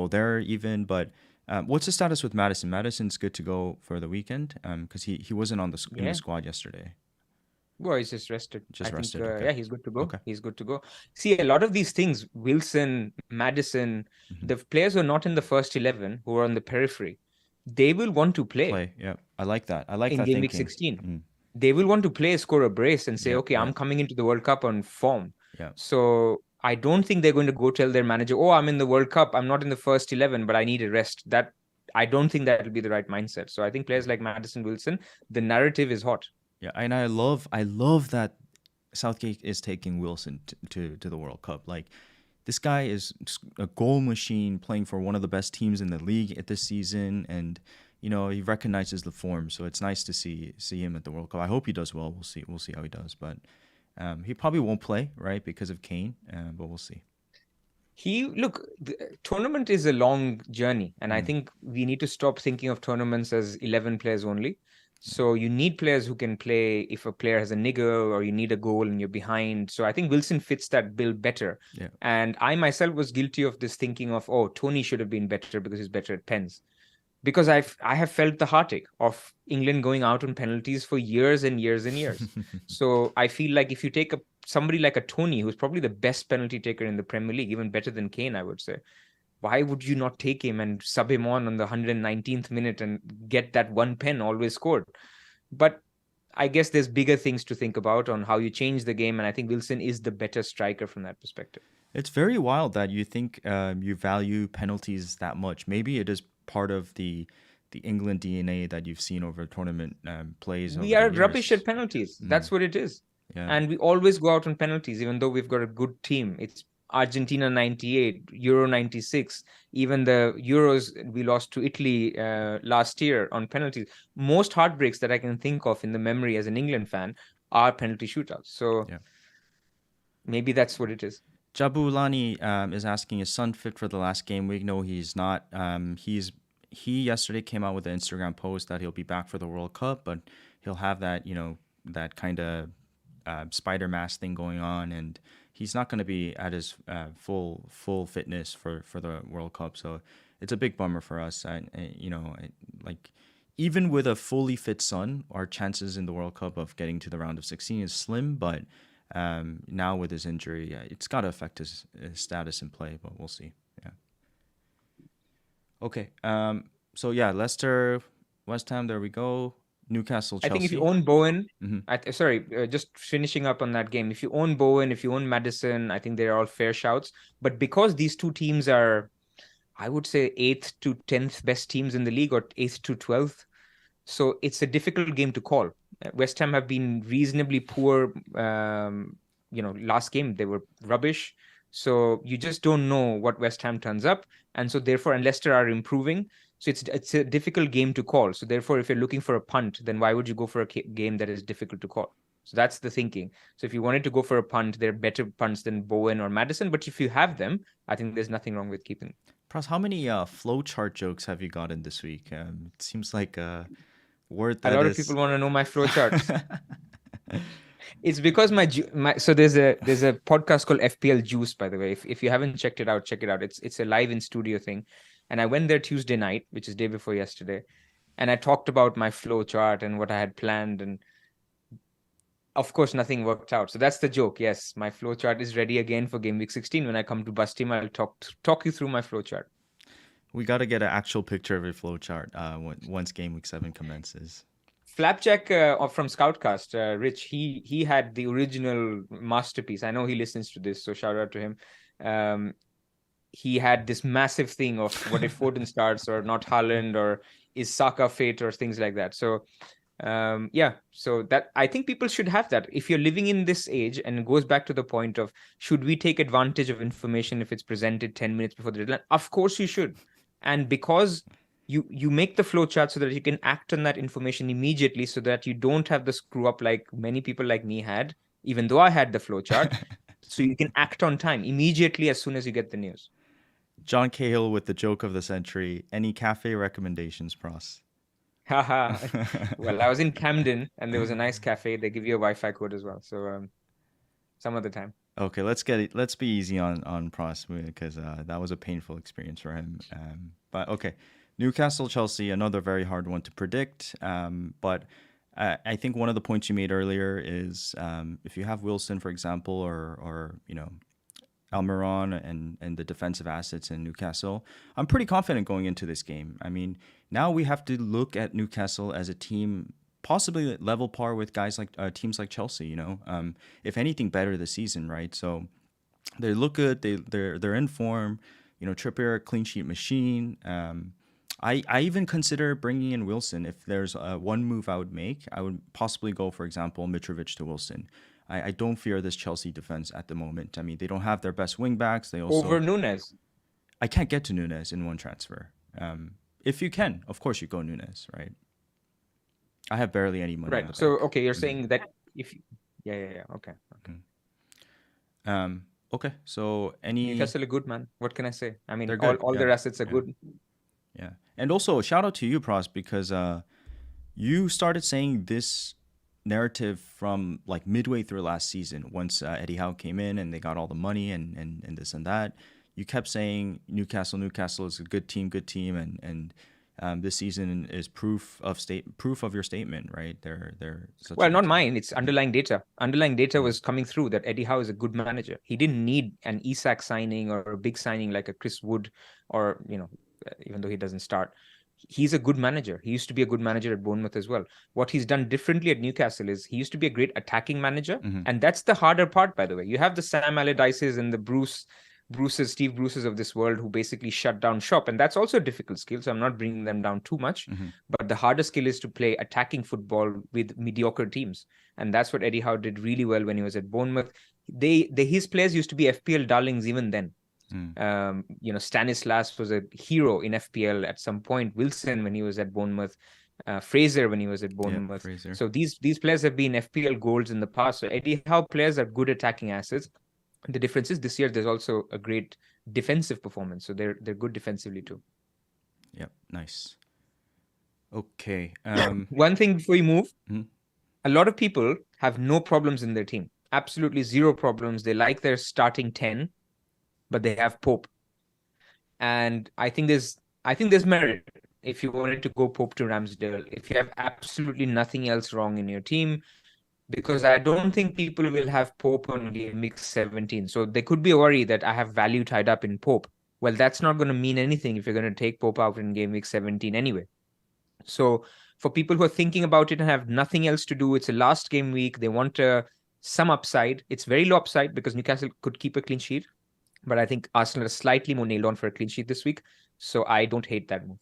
there even. But what's the status with Madison? Madison's good to go for the weekend because he wasn't in the squad yesterday. Well, he's just rested. Just rested. Okay. Yeah, he's good to go. Okay. He's good to go. See, a lot of these things, Wilson, Madison, the players who are not in the first 11, who are on the periphery, they will want to play. Yeah, I like that. I like in that Game Week thinking. 16. They will want to play, score a brace, and say, okay, I'm coming into the World Cup on form. Yeah. So I don't think they're going to go tell their manager, oh, I'm in the World Cup. I'm not in the first 11, but I need a rest. I don't think that will be the right mindset. So I think players like Madison, Wilson, the narrative is hot. Yeah, and I love that Southgate is taking Wilson to the World Cup. Like, this guy is a goal machine playing for one of the best teams in the league at this season, and he recognizes the form. So it's nice to see him at the World Cup. I hope he does well. We'll see how he does, but he probably won't play, right, because of Kane. But we'll see. The tournament is a long journey, and I think we need to stop thinking of tournaments as 11 players only. So you need players who can play if a player has a niggle or you need a goal and you're behind. So I think Wilson fits that bill better. Yeah. And I myself was guilty of this thinking of, oh, Tony should have been better because he's better at pens. Because I have felt the heartache of England going out on penalties for years and years and years. So I feel like if you take somebody like a Tony, who's probably the best penalty taker in the Premier League, even better than Kane, I would say, why would you not take him and sub him on the 119th minute and get that one pen always scored? But I guess there's bigger things to think about on how you change the game. And I think Wilson is the better striker from that perspective. It's very wild that you think you value penalties that much. Maybe it is part of the England DNA that you've seen over tournament plays. We are rubbish at penalties. That's what it is. Yeah. And we always go out on penalties, even though we've got a good team. It's Argentina 98, Euro 96, even the Euros we lost to Italy last year on penalties. Most heartbreaks that I can think of in the memory as an England fan are penalty shootouts. So maybe that's what it is. Jabulani is asking, is Son fit for the last game week? No, he's not. He yesterday came out with an Instagram post that he'll be back for the World Cup, but he'll have that, that kind of spider mask thing going on, and he's not going to be at his full fitness for the World Cup. So it's a big bummer for us. Even with a fully fit Son, our chances in the World Cup of getting to the round of 16 is slim, but now with his injury, it's got to affect his status in play, but we'll see. Yeah. Okay. So yeah, Leicester, West Ham, there we go. Newcastle, Chelsea. I think if you own Bowen, just finishing up on that game. If you own Bowen, if you own Madison, I think they're all fair shouts. But because these two teams are, I would say, 8th to 10th best teams in the league, or 8th to 12th, so it's a difficult game to call. West Ham have been reasonably poor. Last game they were rubbish. So you just don't know what West Ham turns up. And so therefore, and Leicester are improving. So it's a difficult game to call. So therefore, if you're looking for a punt, then why would you go for a game that is difficult to call? So that's the thinking. So if you wanted to go for a punt, there are better punts than Bowen or Madison. But if you have them, I think there's nothing wrong with keeping. Pras, how many flowchart jokes have you gotten this week? It seems like a word A that lot of people is. want to know my flowcharts. It's because my so there's a podcast called FPL Juice, by the way. If you haven't checked it out, check it out. It's a live in studio thing. And I went there Tuesday night, which is day before yesterday, and I talked about my flow chart and what I had planned, and of course nothing worked out. So that's the joke. Yes, my flow chart is ready again for game week 16. When I come to Bus Team, I'll talk you through my flow chart. We got to get an actual picture of your flowchart once game week 7 commences. Flapjack from Scoutcast, Rich, he had the original masterpiece. I know he listens to this, so shout out to him. He had this massive thing of what if Foden starts or not Haaland, or is Saka fate, or things like that. So yeah, so that I think people should have that. If you're living in this age, and it goes back to the point of should we take advantage of information if it's presented 10 minutes before the deadline? Of course you should. And because you make the flow chart so that you can act on that information immediately, so that you don't have the screw up like many people like me had, even though I had the flow chart. So you can act on time immediately as soon as you get the news. John Cahill with the joke of the century. Any cafe recommendations, Pras? Haha. Well, I was in Camden and there was a nice cafe. They give you a Wi-Fi code as well. So some other time. Okay, let's get it. Let's be easy on Pras because that was a painful experience for him. But okay, Newcastle, Chelsea, another very hard one to predict. But I think one of the points you made earlier is if you have Wilson, for example, or Almiron and the defensive assets in Newcastle, I'm pretty confident going into this game. I mean, now we have to look at Newcastle as a team possibly level par with guys like teams like Chelsea. If anything, better this season, right? So they look good. They're in form. Trippier, clean sheet machine. I even consider bringing in Wilson. If there's one move I would make, I would possibly go, for example, Mitrovic to Wilson. I don't fear this Chelsea defense at the moment. I mean, they don't have their best wing backs. They also Over Nunez. I can't get to Nunez in one transfer. If you can, of course you go Nunez, right? I have barely any money. Right. So okay, you're saying that if yeah. Okay. Okay. So Newcastle are good, man. What can I say? I mean, they're good. all their assets are good. Yeah. And also shout out to you, Pras, because you started saying this narrative from like midway through last season. Once Eddie Howe came in and they got all the money and this and that, you kept saying Newcastle is a good team, and this season is proof of your statement, right? They're such Well, a good not team. mine. It's underlying data. Underlying data was coming through that Eddie Howe is a good manager. He didn't need an Isak signing or a big signing like a Chris Wood, or even though he doesn't start. He's a good manager. He used to be a good manager at Bournemouth as well. What he's done differently at Newcastle is he used to be a great attacking manager. Mm-hmm. And that's the harder part, by the way. You have the Sam Allardyces and the Steve Bruces of this world who basically shut down shop. And that's also a difficult skill. So I'm not bringing them down too much. Mm-hmm. But the harder skill is to play attacking football with mediocre teams. And that's what Eddie Howe did really well when he was at Bournemouth. His players used to be FPL darlings even then. Stanislas was a hero in FPL at some point. Wilson when he was at Bournemouth, Fraser when he was at Bournemouth. Fraser. So these players have been FPL golds in the past. So Eddie Howe players are good attacking assets. The difference is this year there's also a great defensive performance. So they're good defensively too. Yep, nice. Okay. One thing before we move, mm-hmm. A lot of people have no problems in their team. Absolutely zero problems. They like their starting 10. But they have Pope. And I think there's merit if you wanted to go Pope to Ramsdale, if you have absolutely nothing else wrong in your team, because I don't think people will have Pope on game week 17. So there could be a worry that I have value tied up in Pope. Well, that's not going to mean anything if you're going to take Pope out in game week 17 anyway. So for people who are thinking about it and have nothing else to do, it's a last game week. They want some upside. It's very low upside because Newcastle could keep a clean sheet. But I think Arsenal are slightly more nailed on for a clean sheet this week. So I don't hate that move.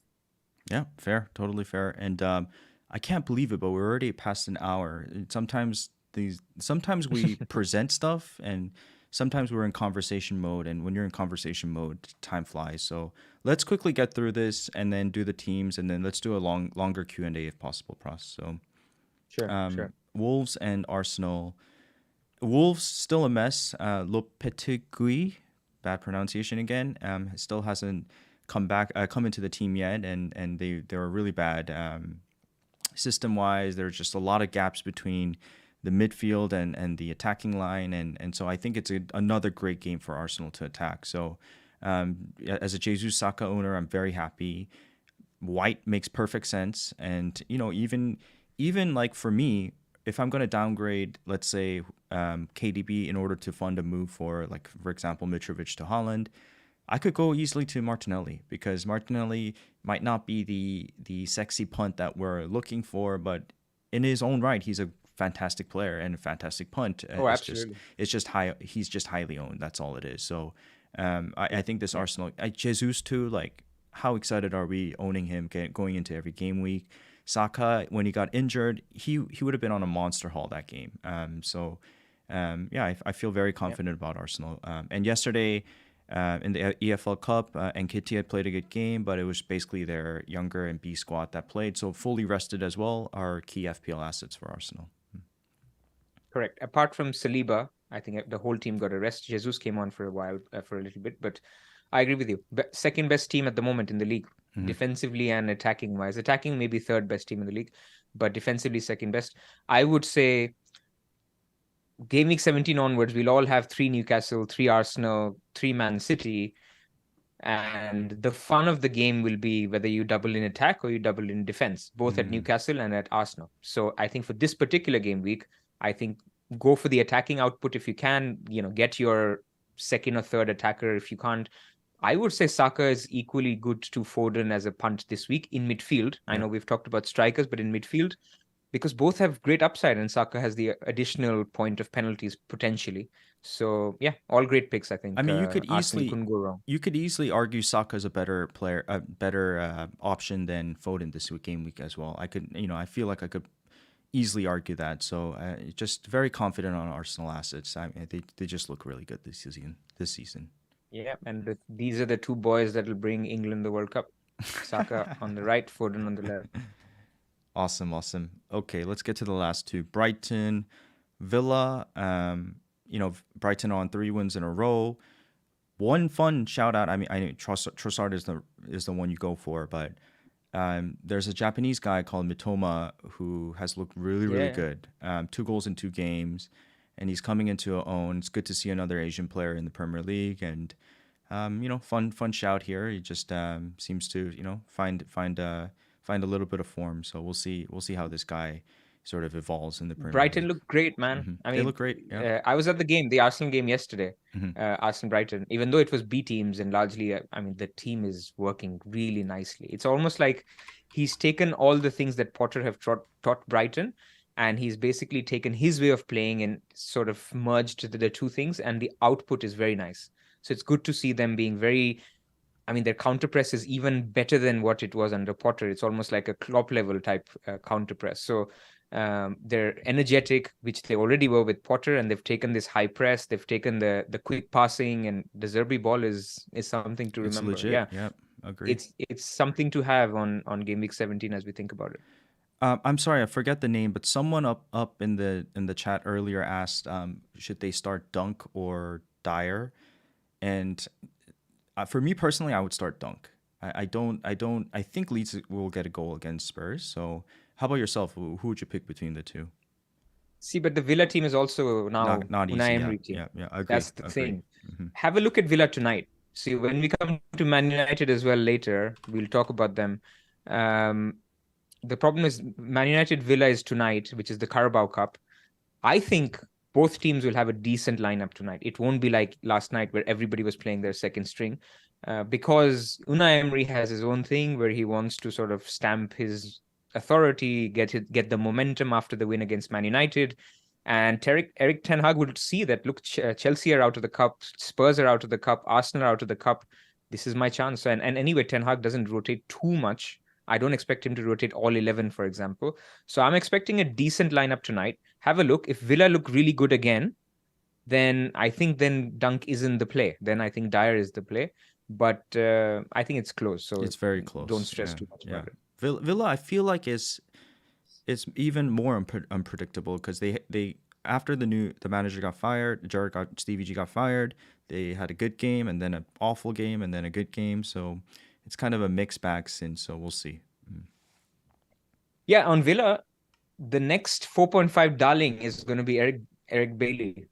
Yeah, fair. Totally fair. And I can't believe it, but we're already past an hour. Sometimes we present stuff and sometimes we're in conversation mode, and when you're in conversation mode, time flies. So let's quickly get through this and then do the teams, and then let's do a longer Q&A if possible, Pras. So Sure. Wolves and Arsenal. Wolves still a mess. Lopetegui, bad pronunciation again. Still hasn't come into the team yet, and they were really bad system wise. There's just a lot of gaps between the midfield and the attacking line, and so I think it's another great game for Arsenal to attack. So as a Jesus Saka owner, I'm very happy. White makes perfect sense, and even like for me, if I'm going to downgrade, let's say KDB in order to fund a move for example, Mitrovic to Holland, I could go easily to Martinelli because Martinelli might not be the sexy punt that we're looking for, but in his own right, he's a fantastic player and a fantastic punt. Oh, absolutely. It's just high. He's just highly owned. That's all it is. So I think this Arsenal, Jesus too. Like, how excited are we owning him going into every game week? Saka, when he got injured, he would have been on a monster haul that game. I feel very confident about Arsenal. And yesterday, in the EFL Cup, Nketiah played a good game, but it was basically their younger and B squad that played. So fully rested as well are key FPL assets for Arsenal. Correct. Apart from Saliba, I think the whole team got a rest. Jesus came on for a while, for a little bit, but I agree with you. Second best team at the moment in the league, defensively and attacking wise. Attacking maybe third best team in the league, but defensively second best. I would say game week 17 onwards, we'll all have 3 Newcastle, 3 Arsenal, 3 Man City. And the fun of the game will be whether you double in attack or you double in defense, both at Newcastle and at Arsenal. So I think for this particular game week, I think go for the attacking output if you can, get your second or third attacker. If you can't, I would say Saka is equally good to Foden as a punt this week in midfield. I know we've talked about strikers, but in midfield, because both have great upside and Saka has the additional point of penalties potentially. So yeah, all great picks, I think. I mean, Arsenal couldn't go wrong. You could easily argue Saka is a better player, a better option than Foden this game week as well. I feel like I could easily argue that. So just very confident on Arsenal assets. I mean, they just look really good this season. Yeah, and these are the 2 boys that will bring England the World Cup. Saka on the right, Foden on the left. Awesome. Okay, let's get to the last 2. Brighton, Villa. Brighton on 3 wins in a row. One fun shout out. I mean, I know Trossard is the one you go for, but there's a Japanese guy called Mitoma who has looked really good. 2 goals in 2 games, and he's coming into a own. It's good to see another Asian player in the Premier League, and fun shout here. He just seems to find a little bit of form. So we'll see how this guy sort of evolves in the Premier Brighton League. look great, man. I mean, they look great. Yeah. I was at the Arsenal game yesterday, Arsenal Brighton. Even though it was B teams and largely, the team is working really nicely. It's almost like he's taken all the things that Potter have taught Brighton, and he's basically taken his way of playing and sort of merged the 2 things, and the output is very nice. So it's good to see them being very. Their counter press is even better than what it was under Potter. It's almost like a Klopp level type counter press. So they're energetic, which they already were with Potter, and they've taken this high press. They've taken the quick passing, and the Zerbi ball is something to remember. It's legit. Yeah, agreed. It's something to have on game week 17 as we think about it. I'm sorry, I forget the name, but someone up in the chat earlier asked, should they start Dunk or Dyer? And for me personally, I would start Dunk. I think Leeds will get a goal against Spurs. So how about yourself? Who would you pick between the 2? See, but the Villa team is also now not easy. Unai Emery team. Yeah, agreed. That's the thing. Have a look at Villa tonight. See, when we come to Man United as well later, we'll talk about them. The problem is Man United Villa is tonight, which is the Carabao Cup. I think both teams will have a decent lineup tonight. It won't be like last night where everybody was playing their second string, because Unai Emery has his own thing where he wants to sort of stamp his authority, get the momentum after the win against Man United. And Eric Ten Hag would see that, look, Chelsea are out of the cup, Spurs are out of the cup, Arsenal are out of the cup. This is my chance. And anyway, Ten Hag doesn't rotate too much. I don't expect him to rotate all 11, for example. So I'm expecting a decent lineup tonight. Have a look. If Villa look really good again, then I think then Dunk isn't the play. Then I think Dyer is the play. But I think it's close, so It's very don't close. stress Yeah, too much yeah. about it. Villa, I feel like it's even more unpredictable because they after the manager got fired, Stevie G got fired. They had a good game and then an awful game and then a good game. So it's kind of a mixed bag since. So we'll see. Yeah, on Villa, the next 4.5 darling is going to be Eric Bailey.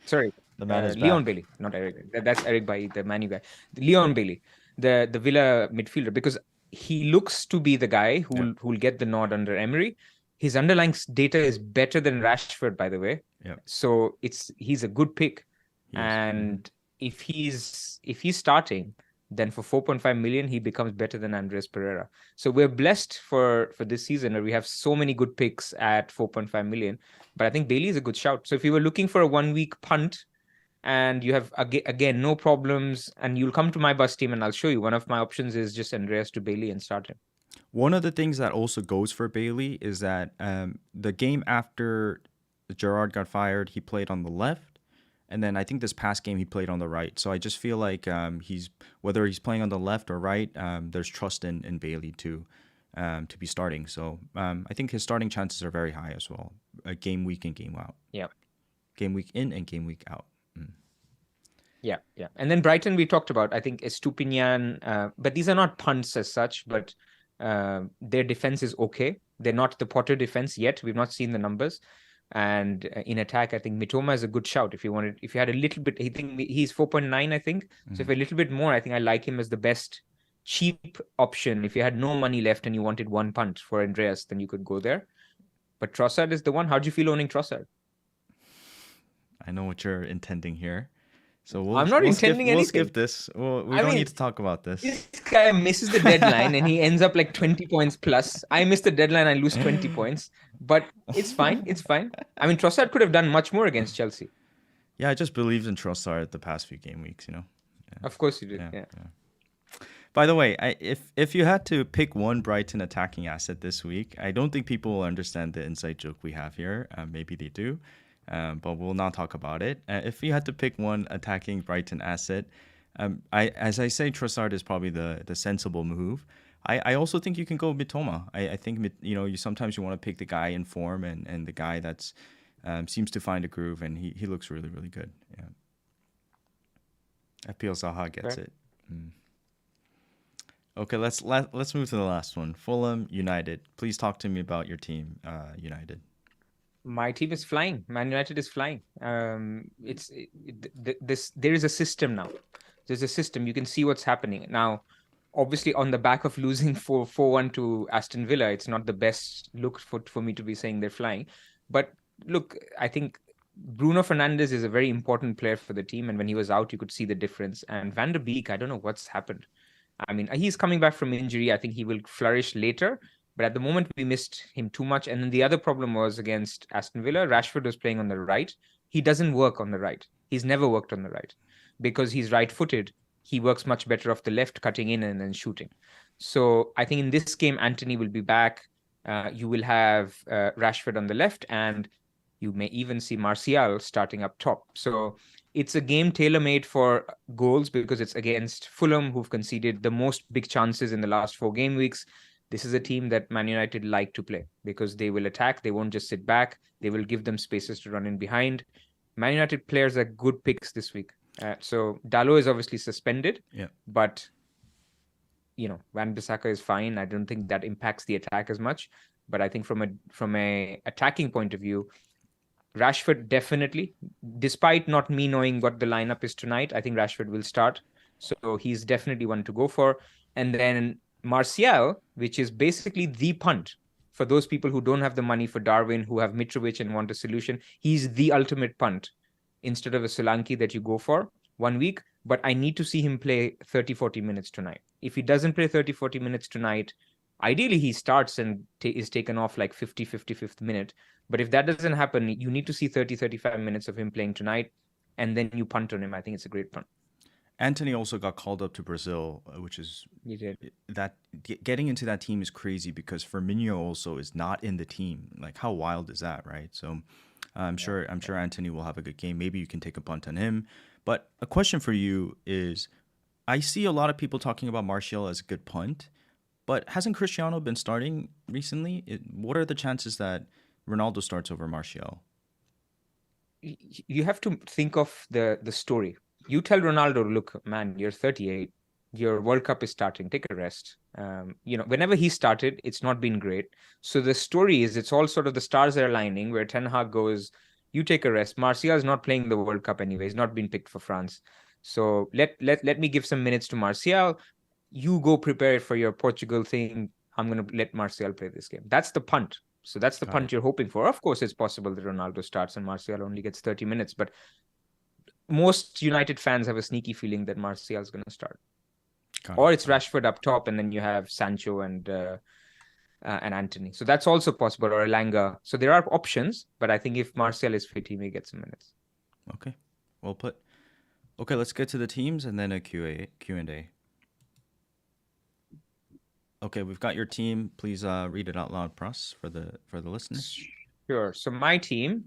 Sorry, The man is Leon back. Bailey, not Eric. That's Eric Bailly, the Manu guy. Leon Bailey, the Villa midfielder, because he looks to be the guy Yeah, who'll get the nod under Emery. His underlying data is better than Rashford, by the way. yeah, So he's a good pick, he is. and if he's starting, then for 4.5 million he becomes better than Andres Pereira. So we're blessed for this season where we have so many good picks at 4.5 million. But I think Bailey is a good shout. So if you were looking for a 1 week punt and you have again no problems, and you'll come to my bus team and I'll show you, one of my options is just Andreas to Bailey and start him. One of the things that also goes for Bailey is that the game after Gerrard got fired, he played on the left, and then I think this past game he played on the right. So I just feel like he's whether he's playing on the left or right, there's trust in Bailey to be starting. So I think his starting chances are very high as well. Game week in, game out. Yeah. Game week in and game week out. Yeah, yeah. And then Brighton we talked about. I think Estupinian, but these are not punts as such, but their defense is okay. They're not the Potter defense yet. We've not seen the numbers. And in attack, I think Mitoma is a good shout. If you had a little bit, I think he's 4.9, I think. So if a little bit more, I think I like him as the best cheap option. If you had no money left and you wanted one punt for Andreas, then you could go there. But Trossard is the one. How do you feel owning Trossard? I know what you're intending here. So I'm not intending anything. We'll skip this. We don't need to talk about this. This guy misses the deadline and he ends up like 20 points plus. I miss the deadline, I lose 20 points. But it's fine. It's fine. I mean, Trossard could have done much more against Chelsea. Yeah, I just believed in Trossard the past few game weeks, you know. Yeah. Of course you did. Yeah. By the way, if you had to pick one Brighton attacking asset this week, I don't think people will understand the inside joke we have here. Maybe they do. But we'll not talk about it. If you had to pick one attacking Brighton asset, as I say, Trossard is probably the sensible move. I also think you can go Mitoma. I think you sometimes you want to pick the guy in form and the guy that's seems to find a groove, and he looks really, really good. Yeah. FPL Zaha gets it. Okay, let's move to the last one. Fulham United. Please talk to me about your team, United. My team is flying. Man United is flying. There is a system now. There's a system. You can see what's happening now. Obviously, on the back of losing 4-1 to Aston Villa, it's not the best look for me to be saying they're flying. But look, I think Bruno Fernandes is a very important player for the team, and when he was out, you could see the difference. And Van der Beek, I don't know what's happened. I mean, he's coming back from injury. I think he will flourish later. But at the moment, we missed him too much. And then the other problem was against Aston Villa. Rashford was playing on the right. He doesn't work on the right. He's never worked on the right because he's right-footed. He works much better off the left, cutting in and then shooting. So I think in this game, Anthony will be back. You will have Rashford on the left, and you may even see Martial starting up top. So it's a game tailor-made for goals because it's against Fulham, who've conceded the most big chances in the last 4 game weeks. This is a team that Man United like to play because they will attack. They won't just sit back. They will give them spaces to run in behind. Man United players are good picks this week. So Dalot is obviously suspended, but Van Bissaka is fine. I don't think that impacts the attack as much. But I think from a attacking point of view, Rashford definitely, despite not me knowing what the lineup is tonight, I think Rashford will start. So he's definitely one to go for. And then Martial, which is basically the punt for those people who don't have the money for Darwin, who have Mitrovic and want a solution. He's the ultimate punt instead of a Solanke that you go for 1 week. But I need to see him play 30, 40 minutes tonight. If he doesn't play 30, 40 minutes tonight, ideally he starts and is taken off like 50, 55th minute. But if that doesn't happen, you need to see 30, 35 minutes of him playing tonight, and then you punt on him. I think it's a great punt. Anthony also got called up to Brazil, which is that getting into that team is crazy because Firmino also is not in the team. Like, how wild is that, right? So I'm sure Anthony will have a good game. Maybe you can take a punt on him. But a question for you is, I see a lot of people talking about Martial as a good punt, but hasn't Cristiano been starting recently? What are the chances that Ronaldo starts over Martial? You have to think of the story. You tell Ronaldo, look, man, you're 38. Your World Cup is starting. Take a rest. Whenever he started, it's not been great. So the story is, it's all sort of the stars are aligning where Ten Hag goes, you take a rest. Martial is not playing the World Cup anyway. He's not been picked for France. So let me give some minutes to Martial. You go prepare for your Portugal thing. I'm going to let Martial play this game. That's the punt. So that's the Got punt it. you're hoping for. Of course, it's possible that Ronaldo starts and Martial only gets 30 minutes, but most United fans have a sneaky feeling that Martial is going to start. Got Or it. it's Rashford up top, and then you have Sancho and Anthony. So that's also possible, or Elanga. So there are options, but I think if Martial is fit, he may get some minutes. Okay. Well put. Okay, let's get to the teams and then a Q&A. Okay, we've got your team. Please read it out loud, Pras, for the listeners. Sure. So my team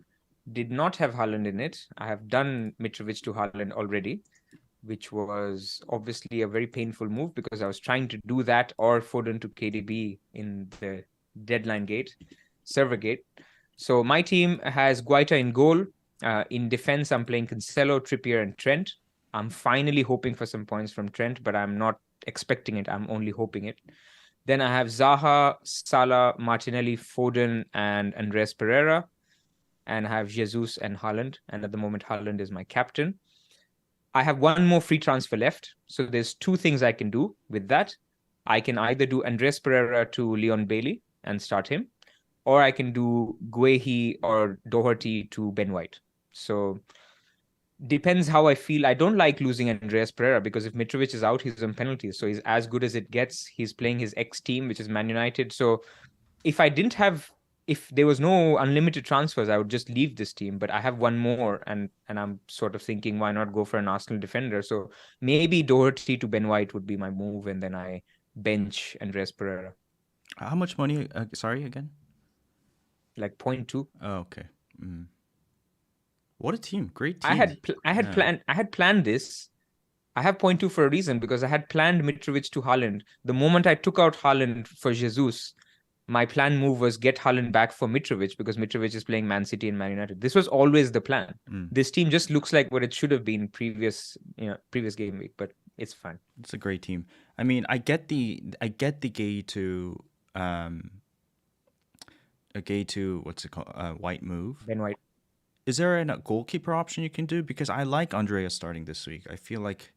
did not have Haaland in it. I have done Mitrovic to Haaland already, which was obviously a very painful move because I was trying to do that or Foden to KDB in the server gate. So my team has Guaita in goal. In defense, I'm playing Cancelo, Trippier, and Trent. I'm finally hoping for some points from Trent, but I'm not expecting it. I'm only hoping it. Then I have Zaha, Salah, Martinelli, Foden, and Andres Pereira. And I have Jesus and Haaland. And at the moment, Haaland is my captain. I have one more free transfer left. So there's two things I can do with that. I can either do Andres Pereira to Leon Bailey and start him, or I can do Guehi or Doherty to Ben White. So depends how I feel. I don't like losing Andreas Pereira because if Mitrovic is out, he's on penalties. So he's as good as it gets. He's playing his ex-team, which is Man United. So if there was no unlimited transfers, I would just leave this team. But I have one more, and I'm sort of thinking, why not go for an Arsenal defender? So maybe Doherty to Ben White would be my move, and then I bench Andreas Pereira. How much money? Sorry, again? Like 0.2. Oh, okay. What a team! Great team. I had planned this. I have 0.2 for a reason because I had planned Mitrovic to Haaland. The moment I took out Haaland for Jesus, my plan move was get Haaland back for Mitrovic because Mitrovic is playing Man City and Man United. This was always the plan. This team just looks like what it should have been previous game week, but it's fine. It's a great team. I mean, I get the gay to what's it called? White move. Ben White. Is there a goalkeeper option you can do? Because I like Andrea starting this week. I feel like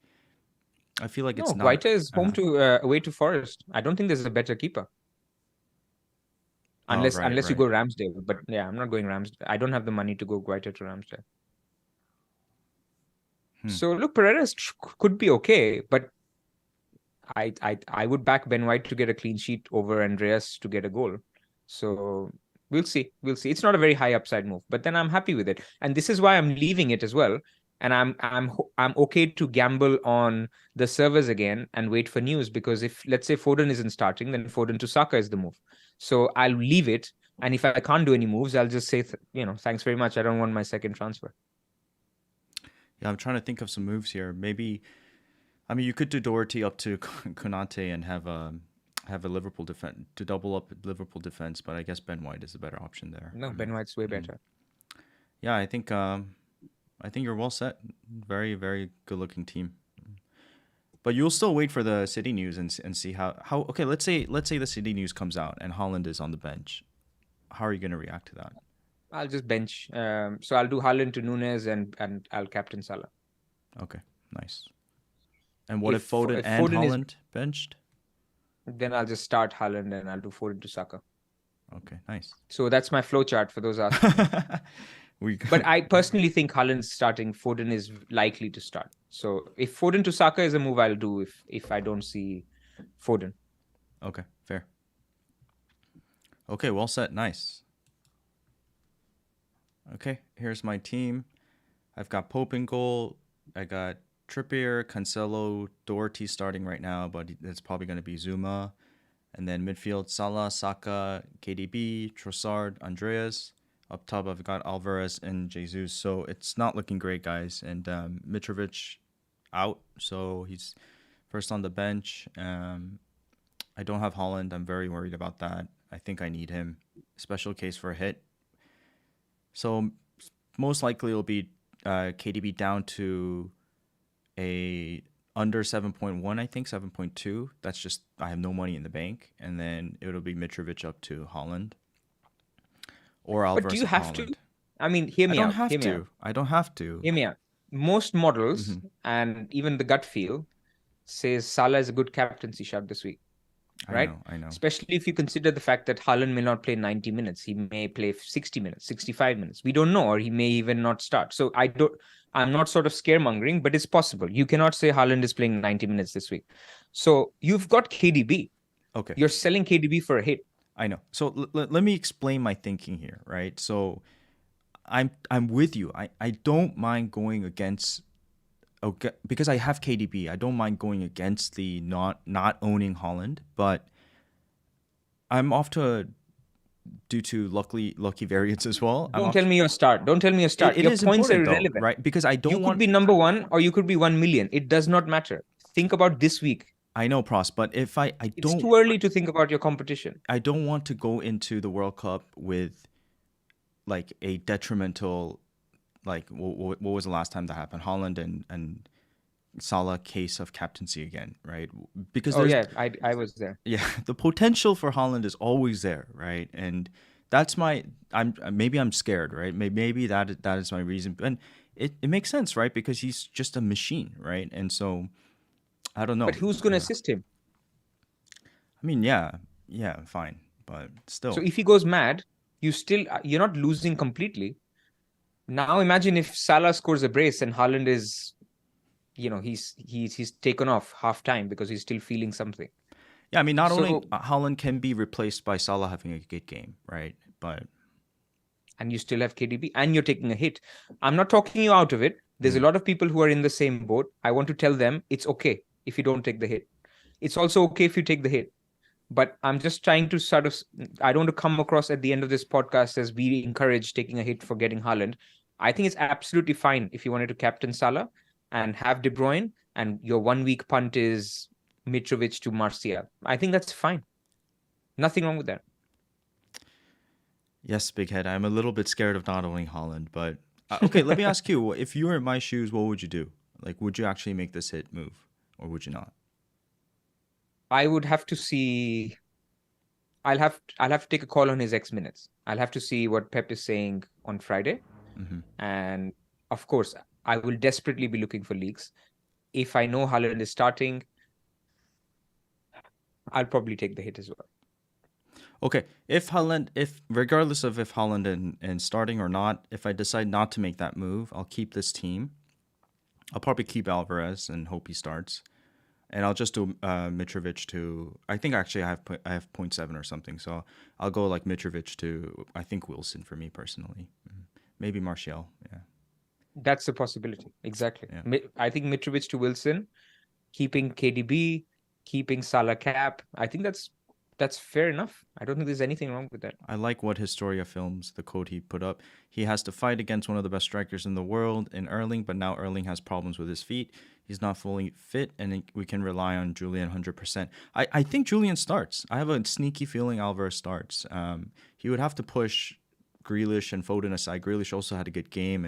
it's not. Guaita is home to away to Forest. I don't think there's a better keeper. Unless you go Ramsdale. But yeah, I'm not going Ramsdale. I don't have the money to go Guaita to Ramsdale. So look, Pereira could be okay, but I would back Ben White to get a clean sheet over Andreas to get a goal. So we'll see. It's not a very high upside move, but then I'm happy with it. And this is why I'm leaving it as well. And I'm okay to gamble on the servers again and wait for news, because if, let's say, Foden isn't starting, then Foden to Saka is the move. So I'll leave it. And if I can't do any moves, I'll just say, thanks very much. I don't want my second transfer. Yeah, I'm trying to think of some moves here. Maybe, I mean, you could do Doherty up to Konate and have a Liverpool defense to double up Liverpool defense, but I guess Ben White is a better option there. No, Ben White's way better. Yeah, I think you're well set. Very, very good looking team. But you'll still wait for the City news and see how. Okay, let's say the City news comes out and Haaland is on the bench. How are you going to react to that? I'll just bench. So I'll do Haaland to Nunez and I'll captain Salah. Okay, nice. And what if Foden and Haaland benched? Then I'll just start Haaland and I'll do Foden to Saka. Okay, nice. So that's my flow chart for those asking. But I personally think Haaland's starting. Foden is likely to start. So if Foden to Saka is a move, I'll do if I don't see Foden. Okay, fair. Okay, well set. Nice. Okay, here's my team. I've got Pope in goal. I got Trippier, Cancelo, Doherty starting right now, but it's probably going to be Zuma. And then midfield, Salah, Saka, KDB, Trossard, Andreas. Up top, I've got Alvarez and Jesus. So it's not looking great, guys. And Mitrovic out, so he's first on the bench. I don't have Holland. I'm very worried about that. I think I need him. Special case for a hit. So most likely it'll be KDB down to a under 7.1, I think 7.2. That's just I have no money in the bank, and then it'll be Mitrovic up to Holland or But do Alvarez you up have to? Holland. I mean, hear I me don't out. have Hear me out. to. I don't have to. Hear me out. Most models Hmm. and even the gut feel says Salah is a good captaincy shout this week, I right? know. I know. Especially if you consider the fact that Haaland may not play 90 minutes. He may play 60 minutes, 65 minutes. We don't know, or he may even not start. So I'm not sort of scaremongering, but it's possible. You cannot say Haaland is playing 90 minutes this week. So you've got KDB. Okay. You're selling KDB for a hit. I know. So let me explain my thinking here, right? So I'm with you. I don't mind going against. Okay, because I have KDB, I don't mind going against the not owning Holland, but I'm off to due to lucky variance as well. I'm Don't off. tell me your start. Don't tell me your start. It Your is points are important though, irrelevant. right? Because I You don't could want. be number one or you could be 1 million. It does not matter. Think about this week. I know, Pras, but if I It's too early to think about your competition. I don't want to go into the World Cup with like a detrimental, like what was the last time that happened? Holland and Salah case of captaincy again, right? Because Oh there's yeah, I was there. yeah, the potential for Holland is always there, right? And that's my maybe I'm scared, right? Maybe that is my reason, and it makes sense, right? Because he's just a machine, right? And so I don't know. But who's going to assist him? I mean, yeah, fine, but So still, if he goes mad, you're not losing completely. Now imagine if Salah scores a brace and Haaland is, he's taken off half time because he's still feeling something. yeah. I mean, not only So Holland can be replaced by Salah having a good game, right? But and you still have KDB and you're taking a hit. I'm not talking you out of it. There's a lot of people who are in the same boat. I want to tell them it's okay if you don't take the hit. It's also okay if you take the hit. But I'm just trying to I don't want to come across at the end of this podcast as we encourage taking a hit for getting Haaland. I think it's absolutely fine if you wanted to captain Salah and have De Bruyne and your 1 week punt is Mitrovic to Martial. I think that's fine. Nothing wrong with that. yes, big head. I'm a little bit scared of not owning Holland, but okay. Let me ask you: if you were in my shoes, what would you do? Like, would you actually make this hit move, or would you not? I would have to see. I'll have to take a call on his X minutes. I'll have to see what Pep is saying on Friday, and of course, I will desperately be looking for leaks. If I know Haaland is starting, I'll probably take the hit as well. Okay, if regardless of if Holland and starting or not, if I decide not to make that move, I'll keep this team. I'll probably keep Alvarez and hope he starts, and I'll just do Mitrovic to. I think actually I have 0.7 or something, so I'll go like Mitrovic to. I think Wilson for me personally, maybe Martial. Yeah, That's a possibility. Exactly. yeah. I think Mitrovic to Wilson, keeping KDB, keeping Salah cap. I think that's fair enough. I don't think there's anything wrong with that. I like what Historia films, the quote he put up. He has to fight against one of the best strikers in the world in Erling, but now Erling has problems with his feet. He's not fully fit, and we can rely on Julian 100%. I think Julian starts. I have a sneaky feeling Alvarez starts. He would have to push Grealish and Foden aside. Grealish also had a good game,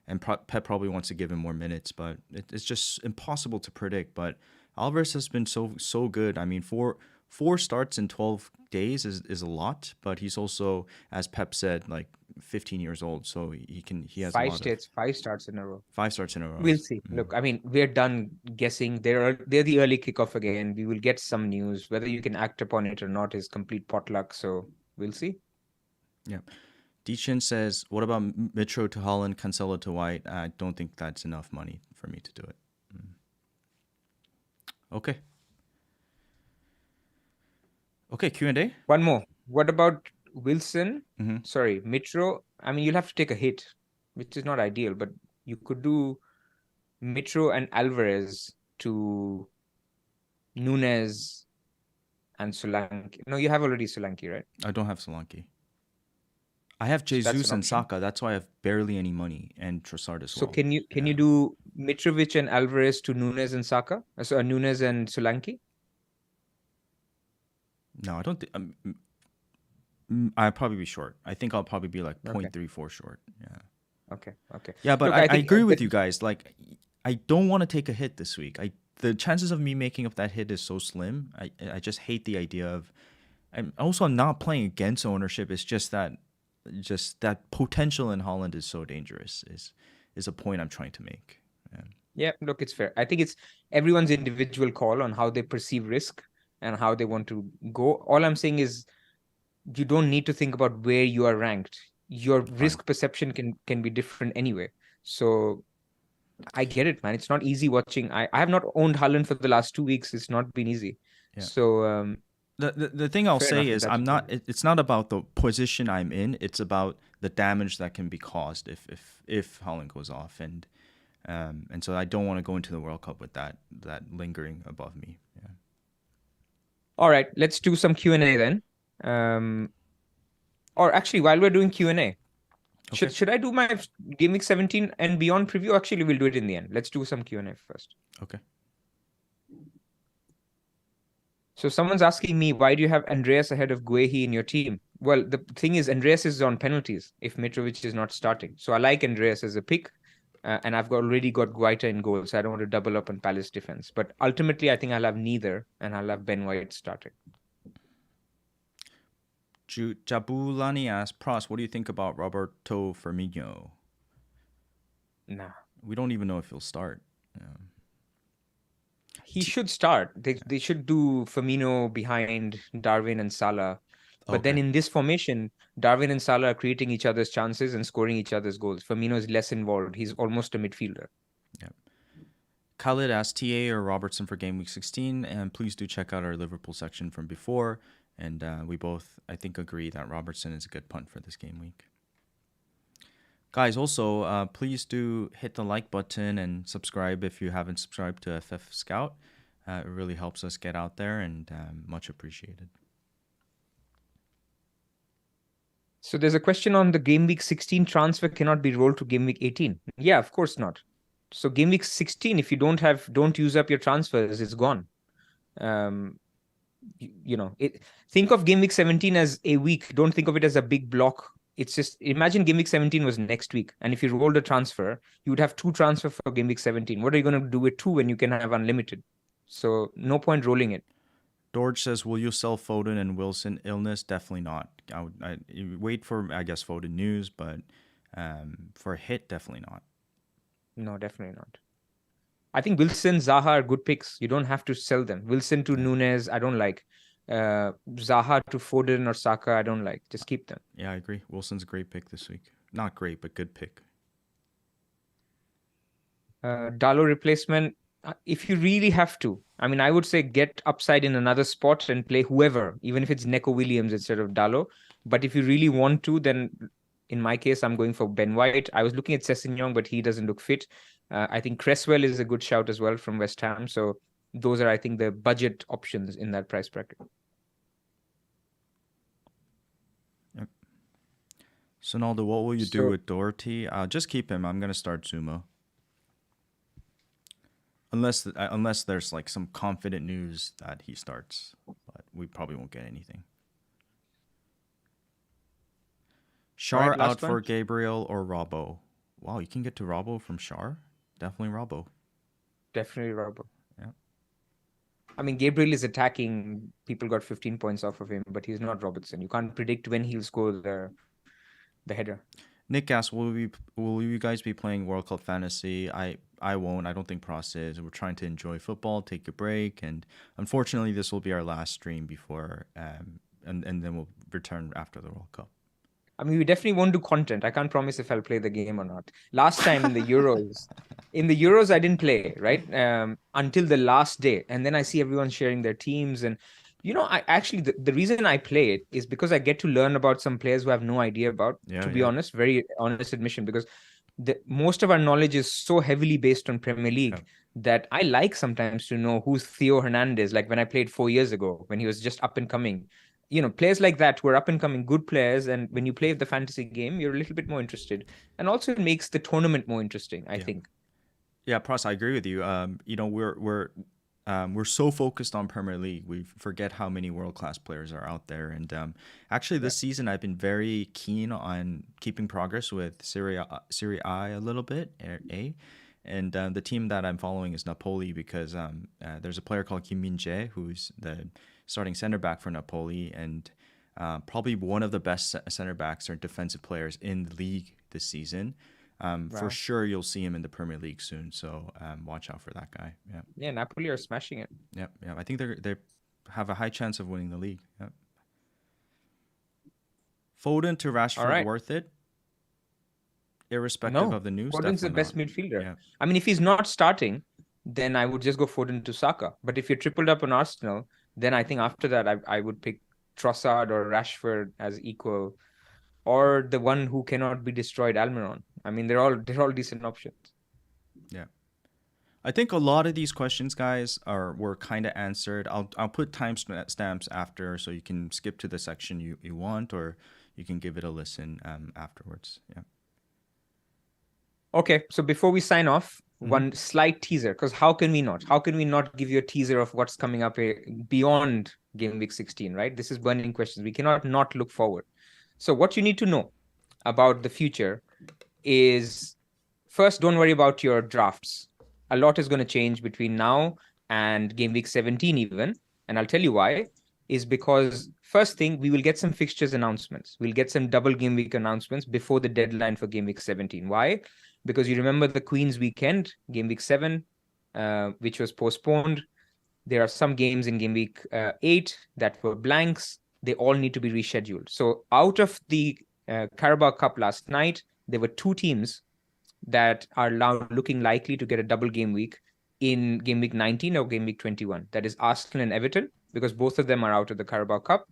and Pep probably wants to give him more minutes, but it's just impossible to predict. But Alvarez has been so good. I mean, four starts in 12 days is a lot, but he's also, as Pep said, like 15 years old, so he has Five starts in a row. 5 starts in a row. We'll see. Look, I mean, we're done guessing. They're the early kickoff again. We will get some news. Whether you can act upon it or not is complete potluck. So we'll see. Yeah. Deechin says, what about Mitro to Holland, Cancelo to White? I don't think that's enough money for me to do it. Okay. Okay, Q&A. One more. What about Wilson? Mm-hmm. Sorry, Mitro. I mean, you'll have to take a hit, which is not ideal, but you could do Mitro and Alvarez to Nunez and Solanke. No, you have already Solanke, right? I don't have Solanke. I have So that's Jesus an and option. Saka. That's why I have barely any money, and Trossard as So well. can you do Mitrovic and Alvarez to Nunez and Saka? So Nunez and Solanke? No, I don't think. I'll probably be short. I think I'll probably be like Okay. 0.34 short. Yeah. Okay. Okay. Yeah, but Look, I I think agree with you guys. Like, I don't want to take a hit this week. The chances of me making up that hit is so slim. I just hate the idea of. I'm also not playing against ownership. It's just that potential in Holland is so dangerous. Is a point I'm trying to make. Yeah. yeah, look, it's fair. I think it's everyone's individual call on how they perceive risk and how they want to go. All I'm saying is you don't need to think about where you are ranked. Your Fine. risk perception can be different anyway. So I get it, man. It's not easy watching. I have not owned Haaland for the last 2 weeks. It's not been easy. Yeah. So The thing I'll fair say enough if is that's I'm your not. problem. It's not about the position I'm in. It's about the damage that can be caused if Holland goes off, and so I don't want to go into the World Cup with that lingering above me. Yeah. All right, let's do some Q&A then. Or actually, while we're doing Q&A, Okay. should I do my Game Week 17 and beyond preview? Actually, we'll do it in the end. Let's do some Q&A first. Okay. So someone's asking me, why do you have Andreas ahead of Guehi in your team? Well, the thing is, Andreas is on penalties if Mitrovic is not starting. So I like Andreas as a pick, and I've already got Guaita in goal, so I don't want to double up on Palace defense. But ultimately, I think I'll have neither, and I'll have Ben White starting. Jabulani asks, Pras, what do you think about Roberto Firmino? Nah. We don't even know if he'll start. He should start. They should do Firmino behind Darwin and Salah. But then Okay. in this formation, Darwin and Salah are creating each other's chances and scoring each other's goals. Firmino is less involved. He's almost a midfielder. Yeah. Khalid asks TA or Robertson for Game Week 16, and please do check out our Liverpool section from before. And we both, I think, agree that Robertson is a good punt for this game week. Guys, also, please do hit the like button and subscribe if you haven't subscribed to FF Scout. It really helps us get out there, and much appreciated. So there's a question on the Game Week 16 transfer cannot be rolled to Game Week 18. Yeah, of course not. So Game Week 16, if you don't use up your transfers, it's gone. Think of Game Week 17 as a week. Don't think of it as a big block. It's just imagine Game Week 17 was next week, and if you rolled a transfer, you would have 2 transfer for Game Week 17. What are you going to do with 2 when you can have unlimited? So no point rolling it. George says, will you sell Foden and Wilson illness? Definitely not. I wait for, I guess, Foden news, but for a hit, definitely not. No, definitely not. I think Wilson, Zaha are good picks. You don't have to sell them. Wilson to Nunez, I don't like. Zaha to Foden or Saka, I don't like. Just keep them. Yeah, I agree. Wilson's a great pick this week. Not great, but good pick. Dalo replacement, if you really have to, I mean, I would say get upside in another spot and play whoever, even if it's Neko Williams instead of Dalo. But if you really want to, then in my case, I'm going for Ben White. I was looking at Sessegnon, but he doesn't look fit. I think Cresswell is a good shout as well from West Ham. So those are, I think, the budget options in that price bracket. Yep. Sonaldo, what will you do with Doherty? Just keep him. I'm going to start Zuma. Unless there's like some confident news that he starts, but we probably won't get anything. Shar right, out for one. Gabriel or Robbo. Wow, you can get to Robbo from Shar? Definitely Robbo. Definitely Robbo. Yeah. I mean, Gabriel is attacking. People got 15 points off of him, but he's not Robertson. You can't predict when he'll score the header. Nick asks, will you guys be playing World Cup Fantasy? I won't. I don't think Pras is. We're trying to enjoy football, take a break, and unfortunately, this will be our last stream before, and then we'll return after the World Cup. I mean, we definitely won't do content. I can't promise if I'll play the game or not. Last time in the Euros, I didn't play, right? Until the last day. And then I see everyone sharing their teams. And, I actually, the reason I play it is because I get to learn about some players who I have no idea about, to be honest, very honest admission, because most of our knowledge is so heavily based on Premier League that I like sometimes to know who's Theo Hernandez, like when I played 4 years ago, when he was just up and coming. players like that who are up and coming good players, and when you play the fantasy game, you're a little bit more interested, and also it makes the tournament more interesting, I Yeah. think. Yeah, Pras, I agree with you. We're so focused on Premier League, we forget how many world class players are out there. And actually, Yeah. this season, I've been very keen on keeping progress with Serie A a little bit, A. And the team that I'm following is Napoli because there's a player called Kim Min-jae who's the starting center back for Napoli and probably one of the best center backs or defensive players in the league this season. For Wow. sure, you'll see him in the Premier League soon. So watch out for that guy. Yeah, Yeah, Napoli are smashing it. yeah. I think they have a high chance of winning the league. Yeah. Foden to All Rashford, right. worth it, irrespective No, of the news. Foden's the Definitely best not. midfielder. Yeah, I mean, if he's not starting, then I would just go Foden to Saka. But if you're tripled up on Arsenal, then I think after that I would pick Trossard or Rashford as equal, or the one who cannot be destroyed, Almiron. I mean, they're all decent options. yeah. I think a lot of these questions, guys, were kind of answered. I'll put timestamps after, so you can skip to the section you want, or you can give it a listen afterwards. Yeah. Okay, so before we sign off, Mm-hmm. one slight teaser, because how can we not? How can we not give you a teaser of what's coming up beyond Game Week 16, right? This is burning questions. We cannot not look forward. So what you need to know about the future is, first, don't worry about your drafts. A lot is going to change between now and Game Week 17 even, and I'll tell you why. Is because first thing, we will get some fixtures announcements. We'll get some double Game Week announcements before the deadline for Game Week 17. Why? Because you remember the Queen's Weekend, Game Week 7, which was postponed. There are some games in Game Week 8 that were blanks. They all need to be rescheduled. So out of the Carabao Cup last night, there were two teams that are now looking likely to get a double game week in Game Week 19 or Game Week 21. That is Arsenal and Everton, because both of them are out of the Carabao Cup,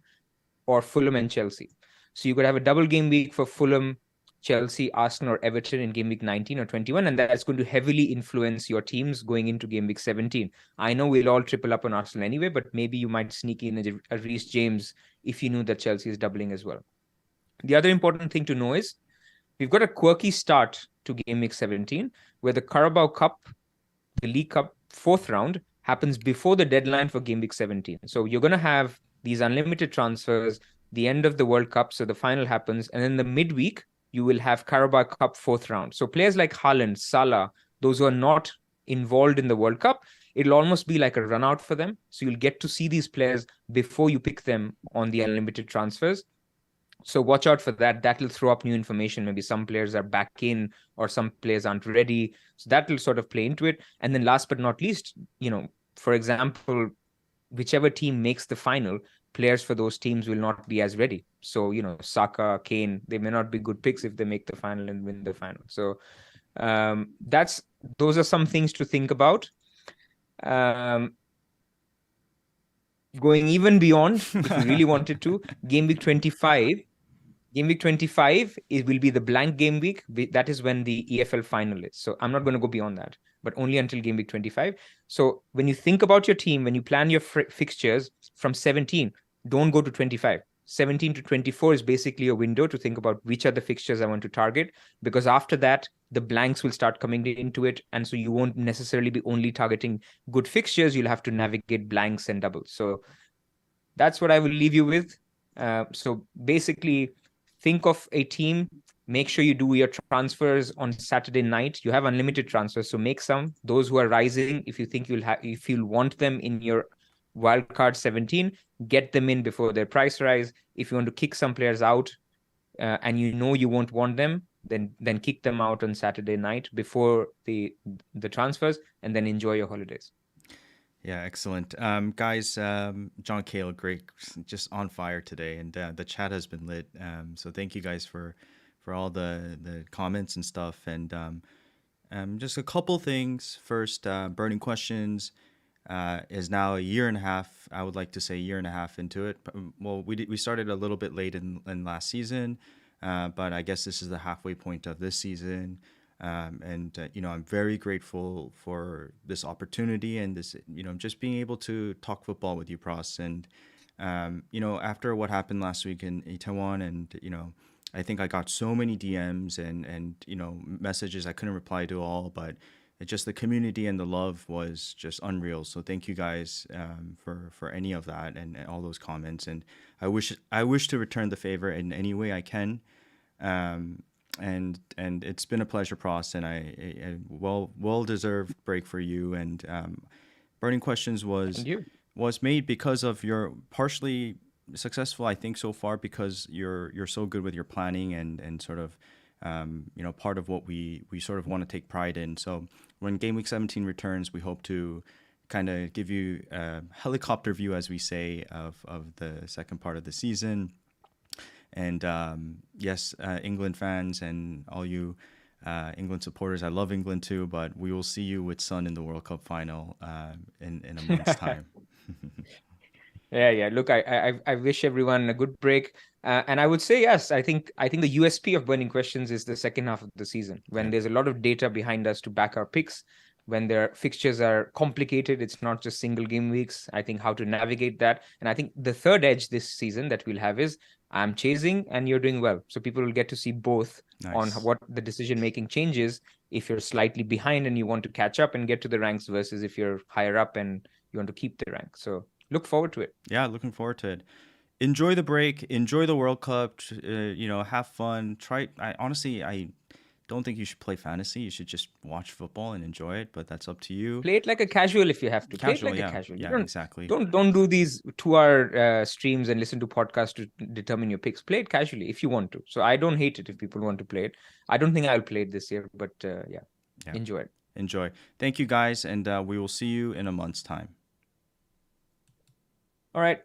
or Fulham and Chelsea. So you could have a double game week for Fulham, Chelsea, Arsenal, or Everton in Game Week 19 or 21, and that's going to heavily influence your teams going into Game Week 17. I know we'll all triple up on Arsenal anyway, but maybe you might sneak in a Reece James if you knew that Chelsea is doubling as well. The other important thing to know is we've got a quirky start to Game Week 17, where the Carabao Cup, the League Cup fourth round, happens before the deadline for Game Week 17. So you're going to have these unlimited transfers, the end of the World Cup, so the final happens, and then the midweek, you will have Carabao Cup fourth round. So players like Haaland, Salah, those who are not involved in the World Cup, it'll almost be like a run out for them. So you'll get to see these players before you pick them on the unlimited transfers. So watch out for that. That will throw up new information. Maybe some players are back in or some players aren't ready. So that will sort of play into it. And then last but not least, for example, whichever team makes the final, players for those teams will not be as ready. So, Saka, Kane, they may not be good picks if they make the final and win the final. So those are some things to think about. Going even beyond, if you really wanted to, Game Week 25. Game Week 25 will be the blank game week. That is when the EFL final is. So I'm not going to go beyond that, but only until Game Week 25. So when you think about your team, when you plan your fixtures from 17, don't go to 25. 17 to 24 is basically a window to think about which are the fixtures I want to target, because after that, the blanks will start coming into it. And so you won't necessarily be only targeting good fixtures. You'll have to navigate blanks and doubles. So that's what I will leave you with. So basically, think of a team. Make sure you do your transfers on Saturday night. You have unlimited transfers, so make some. Those who are rising, if you think if you'll want them in your wildcard 17, get them in before their price rise. If you want to kick some players out, and you won't want them, then kick them out on Saturday night before the transfers, and then enjoy your holidays. Yeah, excellent. Guys, John Cale, great, just on fire today, and the chat has been lit. So thank you guys for all the comments and stuff. And just a couple things. First, burning questions is now a year and a half. I would like to say a year and a half into it. Well, we started a little bit late in last season, but I guess this is the halfway point of this season. I'm very grateful for this opportunity and this, just being able to talk football with you, Pras. And After what happened last week in Itaewon, and I think I got so many DMs and messages I couldn't reply to all, but it just the community and the love was just unreal. So thank you guys for any of that and all those comments. And I wish to return the favor in any way I can. And it's been a pleasure, Pras, and I well deserved break for you. And Burning Questions And you. was made because of your partially successful, I think, so far, because you're so good with your planning and sort of part of what we sort of want to take pride in. So when Game Week 17 returns, we hope to kind of give you a helicopter view, as we say, of the second part of the season. And yes, England fans and all you England supporters, I love England too, but we will see you with Son in the World Cup final in a month's time. Yeah. Look, I wish everyone a good break. And I would say yes. I think the USP of Burning Questions is the second half of the season when Yeah. there's a lot of data behind us to back our picks. When their fixtures are complicated, it's not just single game weeks. I think how to navigate that, and I think the third edge this season that we'll have is I'm chasing and you're doing well, so people will get to see both on Nice. what the decision making changes if you're slightly behind and you want to catch up and get to the ranks versus if you're higher up and you want to keep the rank. So look forward to it. Yeah, looking forward to it. Enjoy the break. Enjoy the World Cup. Have fun. I don't think you should play fantasy. You should just watch football and enjoy it. But that's up to you. Play it like a casual if you have to. Play it Casual, like a yeah, casual. You yeah, exactly. don't do these 2 hour streams and listen to podcasts to determine your picks. Play it casually if you want to. So I don't hate it if people want to play it. I don't think I'll play it this year, but Yeah, enjoy it. enjoy. Thank you, guys, and we will see you in a month's time. All right.